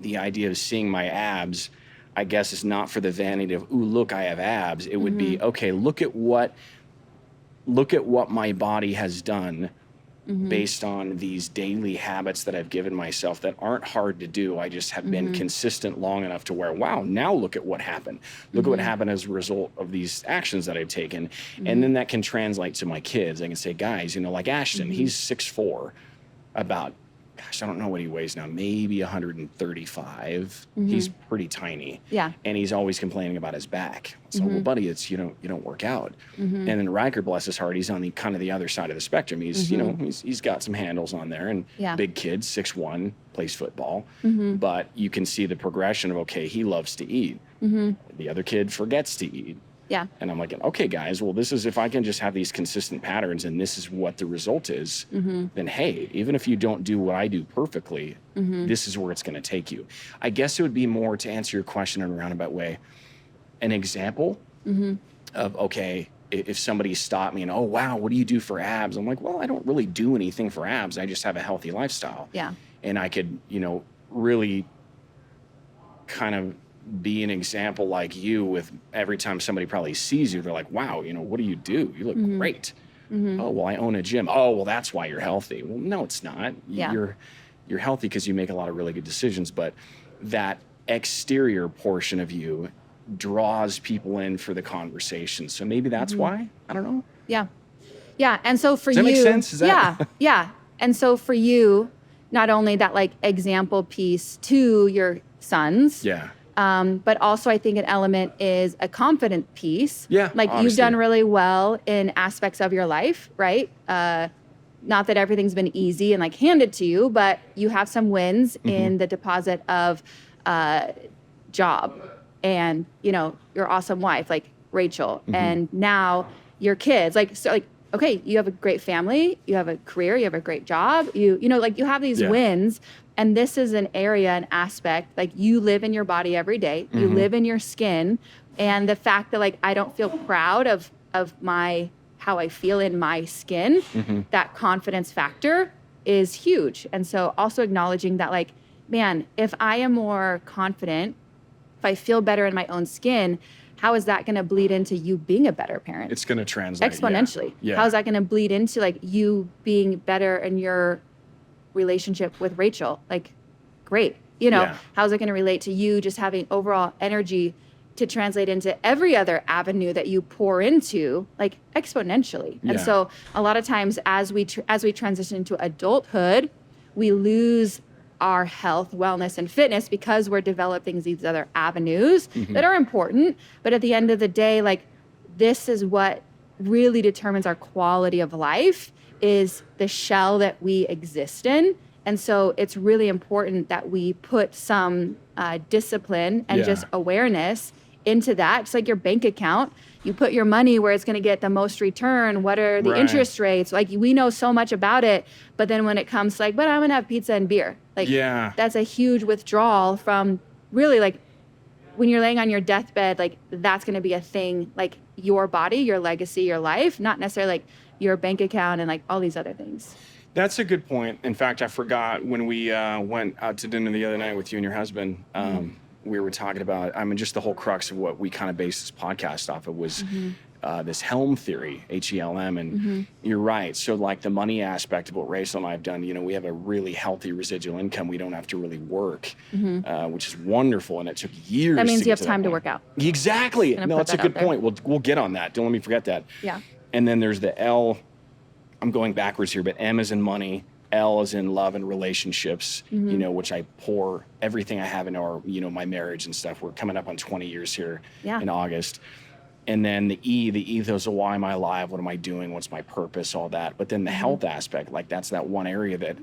the idea of seeing my abs, I guess, is not for the vanity of, ooh, look, I have abs. It would be, okay, look at what my body has done based on these daily habits that I've given myself that aren't hard to do. I just have been consistent long enough to where, wow, now look at what happened. Look at what happened as a result of these actions that I've taken. And then that can translate to my kids. I can say, guys, you know, like Ashton, he's 6'4", about, gosh, I don't know what he weighs now, maybe 135. He's pretty tiny. Yeah. And he's always complaining about his back. So, well, buddy, it's, you don't work out. And then Riker, bless his heart, he's on the other side of the spectrum. He's, you know, he's got some handles on there, and big kid, 6'1", plays football. But you can see the progression of, okay, he loves to eat. The other kid forgets to eat. Yeah. And I'm like, okay, guys, well, this is, if I can just have these consistent patterns and this is what the result is, then hey, even if you don't do what I do perfectly, this is where it's going to take you. I guess it would be more, to answer your question in a roundabout way, an example of, okay, if somebody stopped me and, oh, wow, what do you do for abs? I'm like, well, I don't really do anything for abs. I just have a healthy lifestyle. Yeah. And I could, you know, really kind of be an example like you, with every time somebody probably sees you, they're like, wow, you know, what do? You look great. Oh, well, I own a gym. Oh, well, that's why you're healthy. Well, no, it's not. You're healthy because you make a lot of really good decisions, but that exterior portion of you draws people in for the conversation. So maybe that's why. I don't know. Yeah. Yeah. And so for Does that you, make sense? Is that... Yeah. And so for you, not only that like example piece to your sons, but also I think an element is a confident piece. Yeah, like obviously. You've done really well in aspects of your life, right? Not that everything's been easy and like handed to you, but you have some wins in the deposit of job and, you know, your awesome wife, like Rachel, and now your kids, like, so like, okay, you have a great family, you have a career, you have a great job, you know, like you have these wins. And this is an area, an aspect, like you live in your body every day, you live in your skin. And the fact that like, I don't feel proud of how I feel in my skin, that confidence factor is huge. And so also acknowledging that like, man, if I am more confident, if I feel better in my own skin, how is that going to bleed into you being a better parent? It's going to translate exponentially. Yeah. How is that going to bleed into like you being better in your relationship with Rachel? Like, great. You know, how's it going to relate to you just having overall energy to translate into every other avenue that you pour into, like exponentially? And so a lot of times as we transition into adulthood, we lose our health, wellness, and fitness because we're developing these other avenues that are important. But at the end of the day, like this is what really determines our quality of life, is the shell that we exist in. And so it's really important that we put some discipline and just awareness into that. It's like your bank account. You put your money where it's going to get the most return. What are the interest rates? Like we know so much about it, but then when it comes to like, but I'm going to have pizza and beer. Like that's a huge withdrawal from really like when you're laying on your deathbed, like that's going to be a thing, like your body, your legacy, your life, not necessarily like your bank account and like all these other things. That's a good point. In fact, I forgot when we went out to dinner the other night with you and your husband, we were talking about, I mean, just the whole crux of what we kind of based this podcast off of was this HELM theory, HELM. And you're right. So like the money aspect of what Rachel and I have done, you know, we have a really healthy residual income. We don't have to really work, which is wonderful. And it took years. That means to you have get time to point. work out. Exactly. Just gonna No, put that's a that good out there. point. We'll get on that. Don't let me forget that. Yeah. And then there's the L. I'm going backwards here, but M is in money. L is in love and relationships, you know, which I pour everything I have into our, you know, my marriage and stuff. We're coming up on 20 years here in August. And then the ethos of why am I alive? What am I doing? What's my purpose? All that. But then the health aspect, like that's that one area that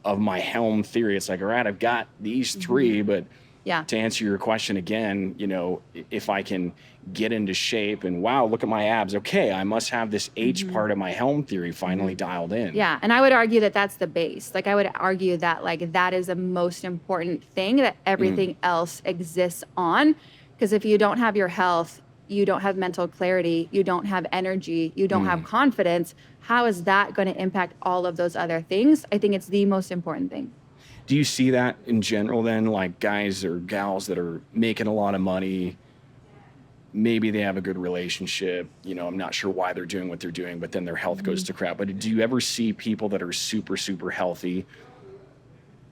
of my HELM theory, it's like, all right, I've got these three, but to answer your question again, you know, if I can get into shape and wow, look at my abs. Okay, I must have this H part of my HELM theory finally dialed in. Yeah, and I would argue that that's the base. Like I would argue that like that is the most important thing that everything else exists on. Because if you don't have your health, you don't have mental clarity, you don't have energy, you don't have confidence, how is that going to impact all of those other things? I think it's the most important thing. Do you see that in general then, like guys or gals that are making a lot of money, maybe they have a good relationship, you know, I'm not sure why they're doing what they're doing, but then their health goes to crap. But do you ever see people that are super, super healthy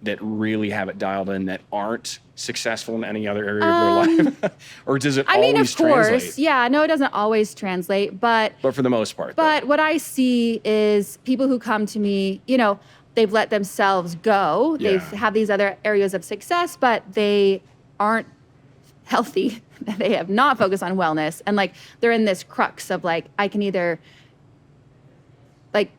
that really have it dialed in that aren't successful in any other area of their life? Or does it always translate? Yeah, no, it doesn't always translate, but for the most part. But what I see is people who come to me, you know, they've let themselves go. They have these other areas of success, but they aren't healthy. They have not focused on wellness. And like, they're in this crux of like, I can either, like,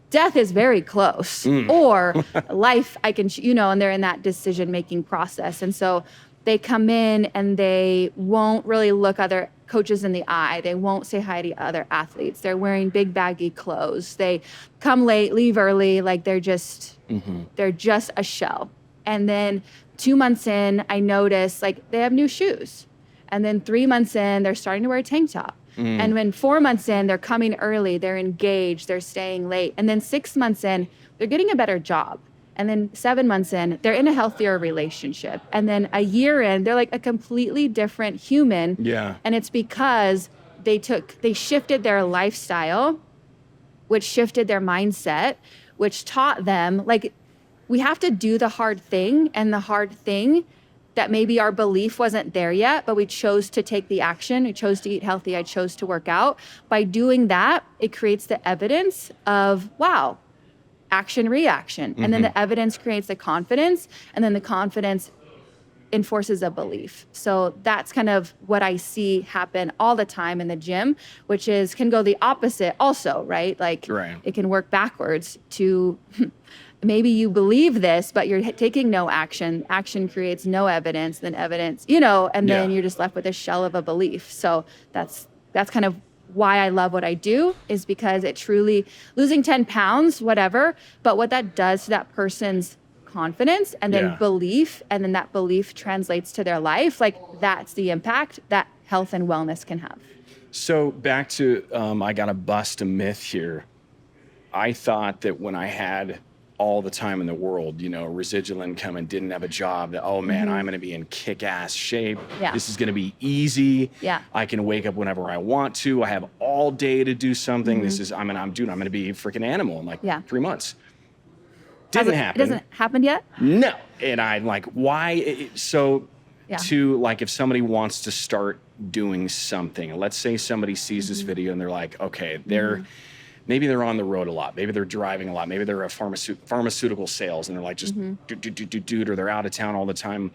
death is very close or life, I can, you know, and they're in that decision-making process. And so they come in and they won't really look other coaches in the eye. They won't say hi to other athletes. They're wearing big baggy clothes. They come late, leave early. Like they're just a shell. And then 2 months in, I notice like they have new shoes. And then 3 months in, they're starting to wear a tank top. And when 4 months in, they're coming early, they're engaged, they're staying late. And then 6 months in, they're getting a better job. And then 7 months in, they're in a healthier relationship. And then a year in, they're like a completely different human. Yeah. And it's because they shifted their lifestyle, which shifted their mindset, which taught them, like, we have to do the hard thing, and the hard thing that maybe our belief wasn't there yet, but we chose to take the action. We chose to eat healthy. I chose to work out. By doing that, it creates the evidence of, wow, action, reaction. And then the evidence creates the confidence, and then the confidence enforces a belief. So that's kind of what I see happen all the time in the gym, which is can go the opposite also, right? Like it can work backwards to maybe you believe this, but you're taking no action. Action creates no evidence, then evidence, you know, and then you're just left with a shell of a belief. So that's kind of why I love what I do, is because it truly, losing 10 pounds, whatever, but what that does to that person's confidence and then belief, and then that belief translates to their life, like that's the impact that health and wellness can have. So back to, I got to bust a myth here. I thought that when I had all the time in the world, you know, residual income and didn't have a job, that, oh man, I'm going to be in kick-ass shape. This is going to be easy. I can wake up whenever I want to. I have all day to do something. This is, I'm going to be a freaking animal in like 3 months. Didn't happen. It hasn't happened yet? No. And I'm like, why? To like, if somebody wants to start doing something, let's say somebody sees this video and they're like, okay, maybe they're on the road a lot. Maybe they're driving a lot. Maybe they're a pharmaceutical sales and they're like just or they're out of town all the time.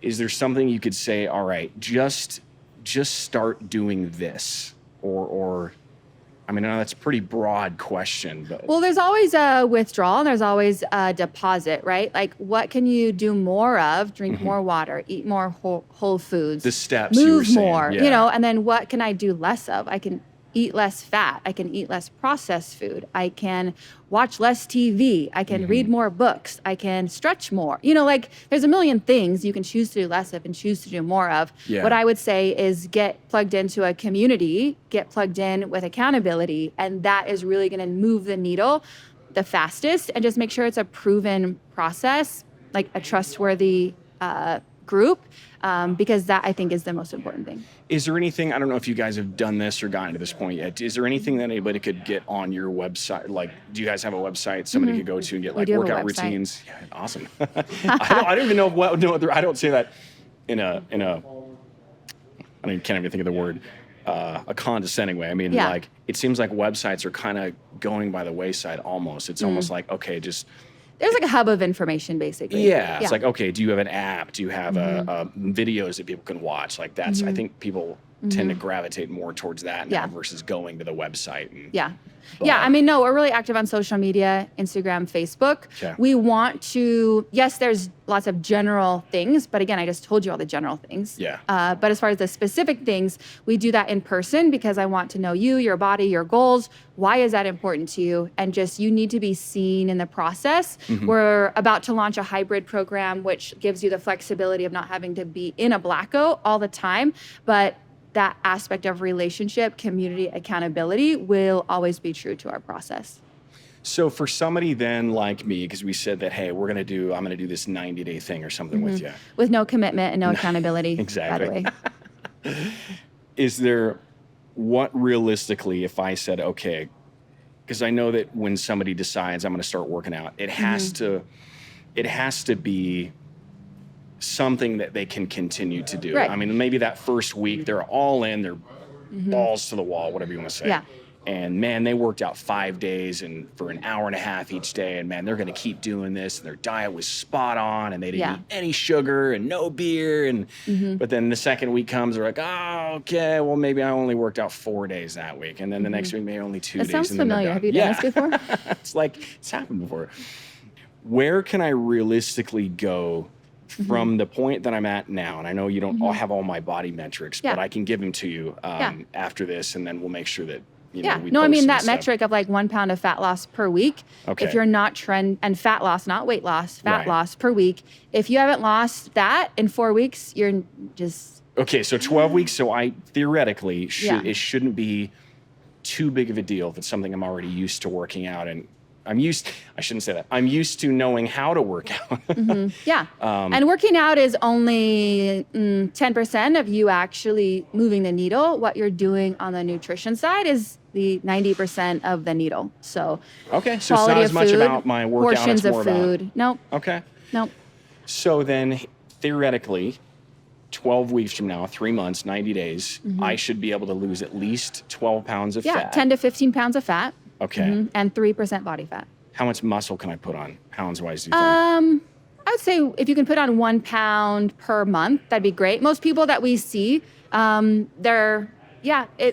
Is there something you could say, all right, just start doing this? Or I mean, I know that's a pretty broad question, but. Well, there's always a withdrawal and there's always a deposit, right? Like what can you do more of? Drink more water, eat more whole foods. The steps you were saying. Move more, you know, and then what can I do less of? I can eat less fat. I can eat less processed food. I can watch less TV. I can read more books. I can stretch more. You know, like there's a million things you can choose to do less of and choose to do more of. What I would say is get plugged into a community, get plugged in with accountability, and that is really going to move the needle the fastest, and just make sure it's a proven process, like a trustworthy group, because that I think is the most important thing. Is there anything, I don't know if you guys have done this or gotten to this point yet, is there anything that anybody could get on your website? Like, do you guys have a website somebody could go to and get like workout routines? Yeah, awesome. I don't even know what, no, I don't say that in a, I can't even think of the word, a condescending way. I mean, like, it seems like websites are kind of going by the wayside almost. It's almost like, okay, just... There's like a hub of information, basically. Yeah, it's like, okay, do you have an app? Do you have videos that people can watch? Like that's, I think people tend to gravitate more towards that now versus going to the website. And, I mean, no, we're really active on social media, Instagram, Facebook. Okay. We want to, yes, there's lots of general things, but again, I just told you all the general things. Yeah. But as far as the specific things, we do that in person because I want to know you, your body, your goals. Why is that important to you? And just, you need to be seen in the process. We're about to launch a hybrid program, which gives you the flexibility of not having to be in a blackout all the time, but that aspect of relationship, community, accountability will always be true to our process. So for somebody then like me, because we said that, hey, I'm going to do this 90-day thing or something with you. With no commitment and no accountability. Exactly. By the way. Is there, what realistically, if I said, okay, because I know that when somebody decides I'm going to start working out, it has to be something that they can continue to do. Right. I mean, maybe that first week they're all in, they're balls to the wall, whatever you want to say. Yeah. And man, they worked out 5 days and for an hour and a half each day. And man, they're going to keep doing this. And their diet was spot on and they didn't eat any sugar and no beer. And, but then the second week comes, they're like, oh, okay, well, maybe I only worked out 4 days that week. And then the next week, maybe only 2 days. That sounds and then familiar. Have you done this before? It's like, it's happened before. Where can I realistically go from the point that I'm at now? And I know you don't all have all my body metrics, but I can give them to you after this, and then we'll make sure that, you know, we no, I post mean, some that stuff. metric of like 1 pound of fat loss per week. Okay. If you're not and fat loss, not weight loss, fat loss per week. If you haven't lost that in 4 weeks, you're just... Okay, so 12 weeks. So I theoretically, it shouldn't be too big of a deal if it's something I'm already used to working out. And I shouldn't say that. I'm used to knowing how to work out. And working out is only 10% of you actually moving the needle. What you're doing on the nutrition side is the 90% of the needle. So okay, so it's not as much about my workout, portions it's more of food. about... Nope. Okay. Nope. So then theoretically, 12 weeks from now, 3 months, 90 days, I should be able to lose at least 12 pounds of fat. 10 to 15 pounds of fat. Okay. And 3% body fat. How much muscle can I put on, pounds-wise, do you think? I would say if you can put on 1 pound per month, that'd be great. Most people that we see, it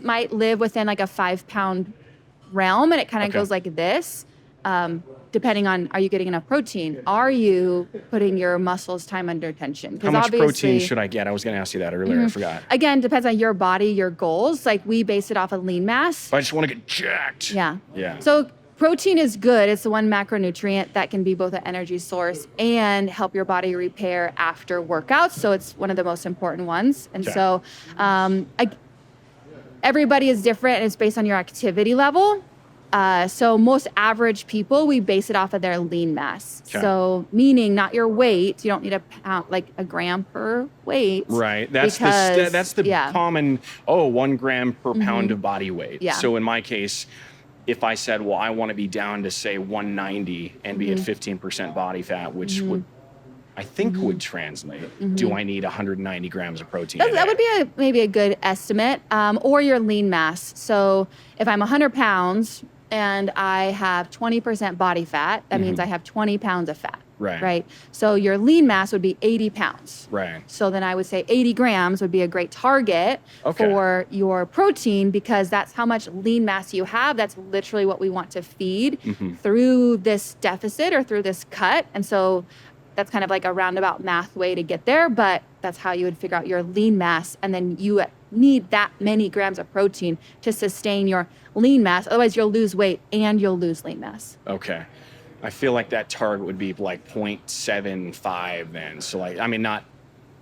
might live within like a 5 pound realm, and it kind of goes like this, depending on, are you getting enough protein? Are you putting your muscles time under tension? How much protein should I get? I was going to ask you that earlier. I forgot. Again, depends on your body, your goals. Like, we base it off of lean mass. But I just want to get jacked. Yeah. Yeah. So protein is good. It's the one macronutrient that can be both an energy source and help your body repair after workouts. So it's one of the most important ones. And so everybody is different, and it's based on your activity level. So most average people, we base it off of their lean mass. Okay. So meaning not your weight. You don't need a gram per weight. Right. That's the common, 1 gram per pound of body weight. Yeah. So in my case, if I said, well, I want to be down to say 190 and be at 15% body fat, which would, I think would translate, do I need 190 grams of protein? That would be maybe a good estimate, or your lean mass. So if I'm 100 pounds and I have 20% body fat, that means I have 20 pounds of fat. Right. So your lean mass would be 80 pounds. Right. So then I would say 80 grams would be a great target for your protein, because that's how much lean mass you have. That's literally what we want to feed through this deficit or through this cut. And so that's kind of like a roundabout math way to get there, but that's how you would figure out your lean mass. And then you need that many grams of protein to sustain your lean mass. Otherwise, you'll lose weight and you'll lose lean mass. Okay. I feel like that target would be like 0.75 then. So like, I mean, not...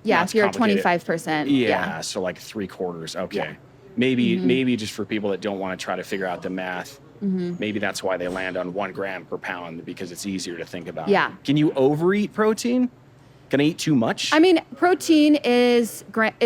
Yeah, if you're 25%. Yeah, so like 3/4. Okay. Yeah. Maybe just for people that don't want to try to figure out the math Maybe that's why they land on 1 gram per pound, because it's easier to think about. Yeah. Can you overeat protein? Can I eat too much? I mean, protein is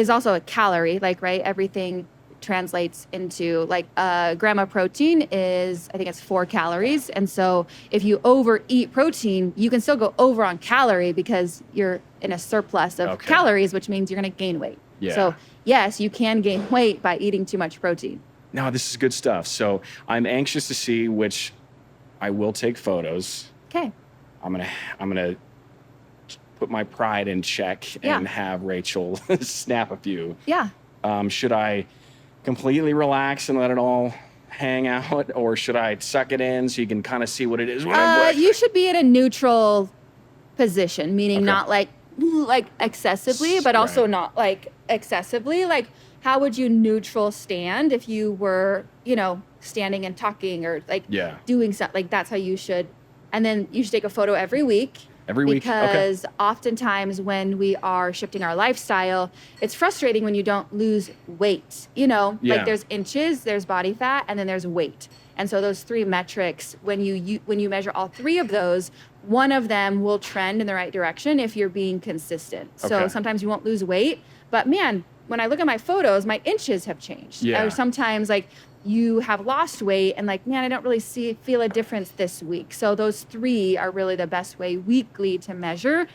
also a calorie, like, right? Everything translates into, like, a gram of protein is, I think it's 4 calories. And so if you overeat protein, you can still go over on calorie because you're in a surplus of calories, which means you're going to gain weight. Yeah. So yes, you can gain weight by eating too much protein. No, this is good stuff. So I'm anxious to see, which I will take photos. Okay. I'm gonna put my pride in check and have Rachel snap a few. Yeah. Should I completely relax and let it all hang out, or should I suck it in so you can kind of see what it is? You should be in a neutral position, meaning not like excessively, but also not like excessively. Like, how would you neutral stand if you were, standing and talking or like doing something? Like, that's how you should. And then you should take a photo every week. Every week. Because oftentimes when we are shifting our lifestyle, it's frustrating when you don't lose weight. Like, there's inches, there's body fat, and then there's weight. And so those 3 metrics, when you measure all 3 of those, one of them will trend in the right direction if you're being consistent. So sometimes you won't lose weight, but man, when I look at my photos, my inches have changed. Yeah. Or sometimes, like, you have lost weight and, like, man, I don't really feel a difference this week. So those 3 are really the best way weekly to measure,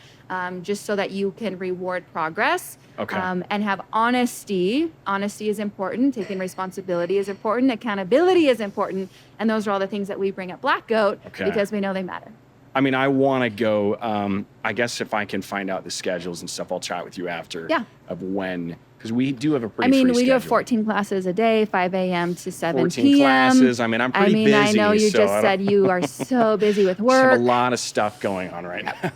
just so that you can reward progress. And have honesty. Honesty is important. Taking responsibility is important. Accountability is important. And those are all the things that we bring at Black Goat because we know they matter. I mean, I want to go. I guess if I can find out the schedules and stuff, I'll chat with you after of when, because we do have a pretty free we do have schedule. 14 classes a day, 5 a.m. to 7 14 p.m. classes. I mean, I'm pretty busy. I know you just said you are so busy with work. I have a lot of stuff going on right now.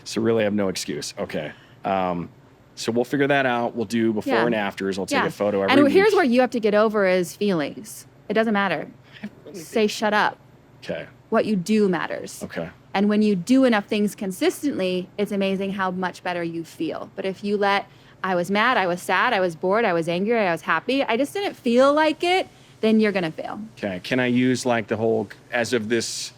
So really I have no excuse. Okay. So we'll figure that out. We'll do before and afters. I'll take a photo every week. And here's where you have to get over is feelings. It doesn't matter. Say shut up. Okay. What you do matters. Okay. And when you do enough things consistently, it's amazing how much better you feel. But if you I was mad, I was sad, I was bored, I was angry, I was happy, I just didn't feel like it, then you're going to fail. Okay. Can I use like the whole, as of this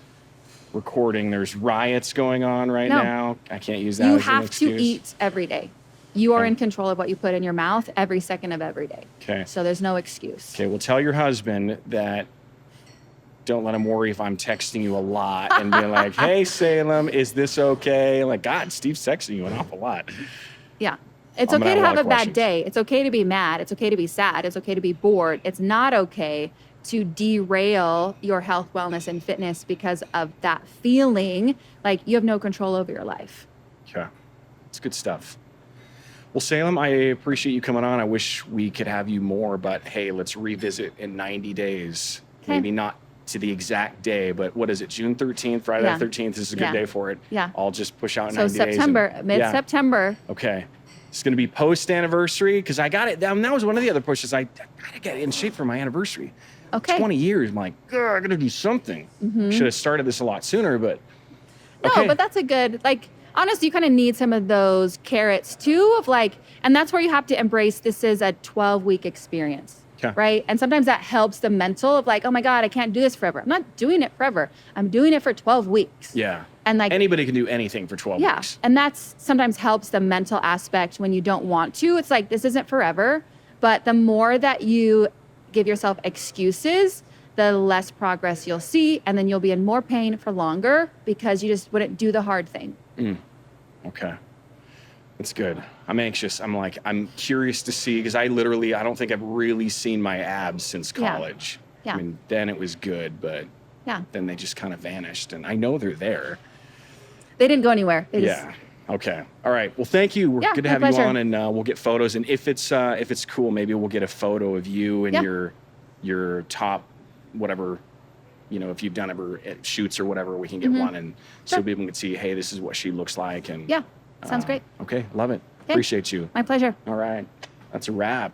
recording, there's riots going on right now? I can't use that as an excuse? You have to eat every day. You are in control of what you put in your mouth every second of every day. Okay. So there's no excuse. Okay. Well, tell your husband that don't let him worry if I'm texting you a lot and being like, hey, Salem, is this okay? Like, God, Steve's texting you an awful lot. Yeah. It's okay to have a bad day. It's okay to be mad. It's okay to be sad. It's okay to be bored. It's not okay to derail your health, wellness, and fitness because of that feeling like you have no control over your life. Okay. It's good stuff. Well, Salem, I appreciate you coming on. I wish we could have you more, but hey, let's revisit in 90 days. Okay. Maybe not to the exact day, but what is it, June 13th, Friday the 13th? This is a good day for it. Yeah. I'll just push out 90 days. So September, mid-September. Okay. It's going to be post-anniversary because I got it. That was one of the other pushes. I got to get in shape for my anniversary. Okay. 20 years. I'm like, I got to do something. Should have started this a lot sooner, but No, but that's a good, like, honestly, you kind of need some of those carrots too of like, and that's where you have to embrace this is a 12-week experience. Okay. Right? And sometimes that helps the mental of like, oh my God, I can't do this forever. I'm not doing it forever. I'm doing it for 12 weeks. Yeah. And like anybody can do anything for 12 weeks. And that's sometimes helps the mental aspect when you don't want to. It's like, this isn't forever. But the more that you give yourself excuses, the less progress you'll see. And then you'll be in more pain for longer because you just wouldn't do the hard thing. Okay. That's good. I'm anxious. I'm curious to see, because I don't think I've really seen my abs since college. Yeah. I mean, then it was good, but then they just kind of vanished. And I know they're there. They didn't go anywhere. Okay. All right. Well, thank you. We're good to have you on, and we'll get photos. And if it's cool, maybe we'll get a photo of you and your top, whatever, if you've done ever shoots or whatever, we can get one, and so people can see, hey, this is what she looks like. And sounds great. Okay. Love it. Appreciate you. My pleasure. All right. That's a wrap.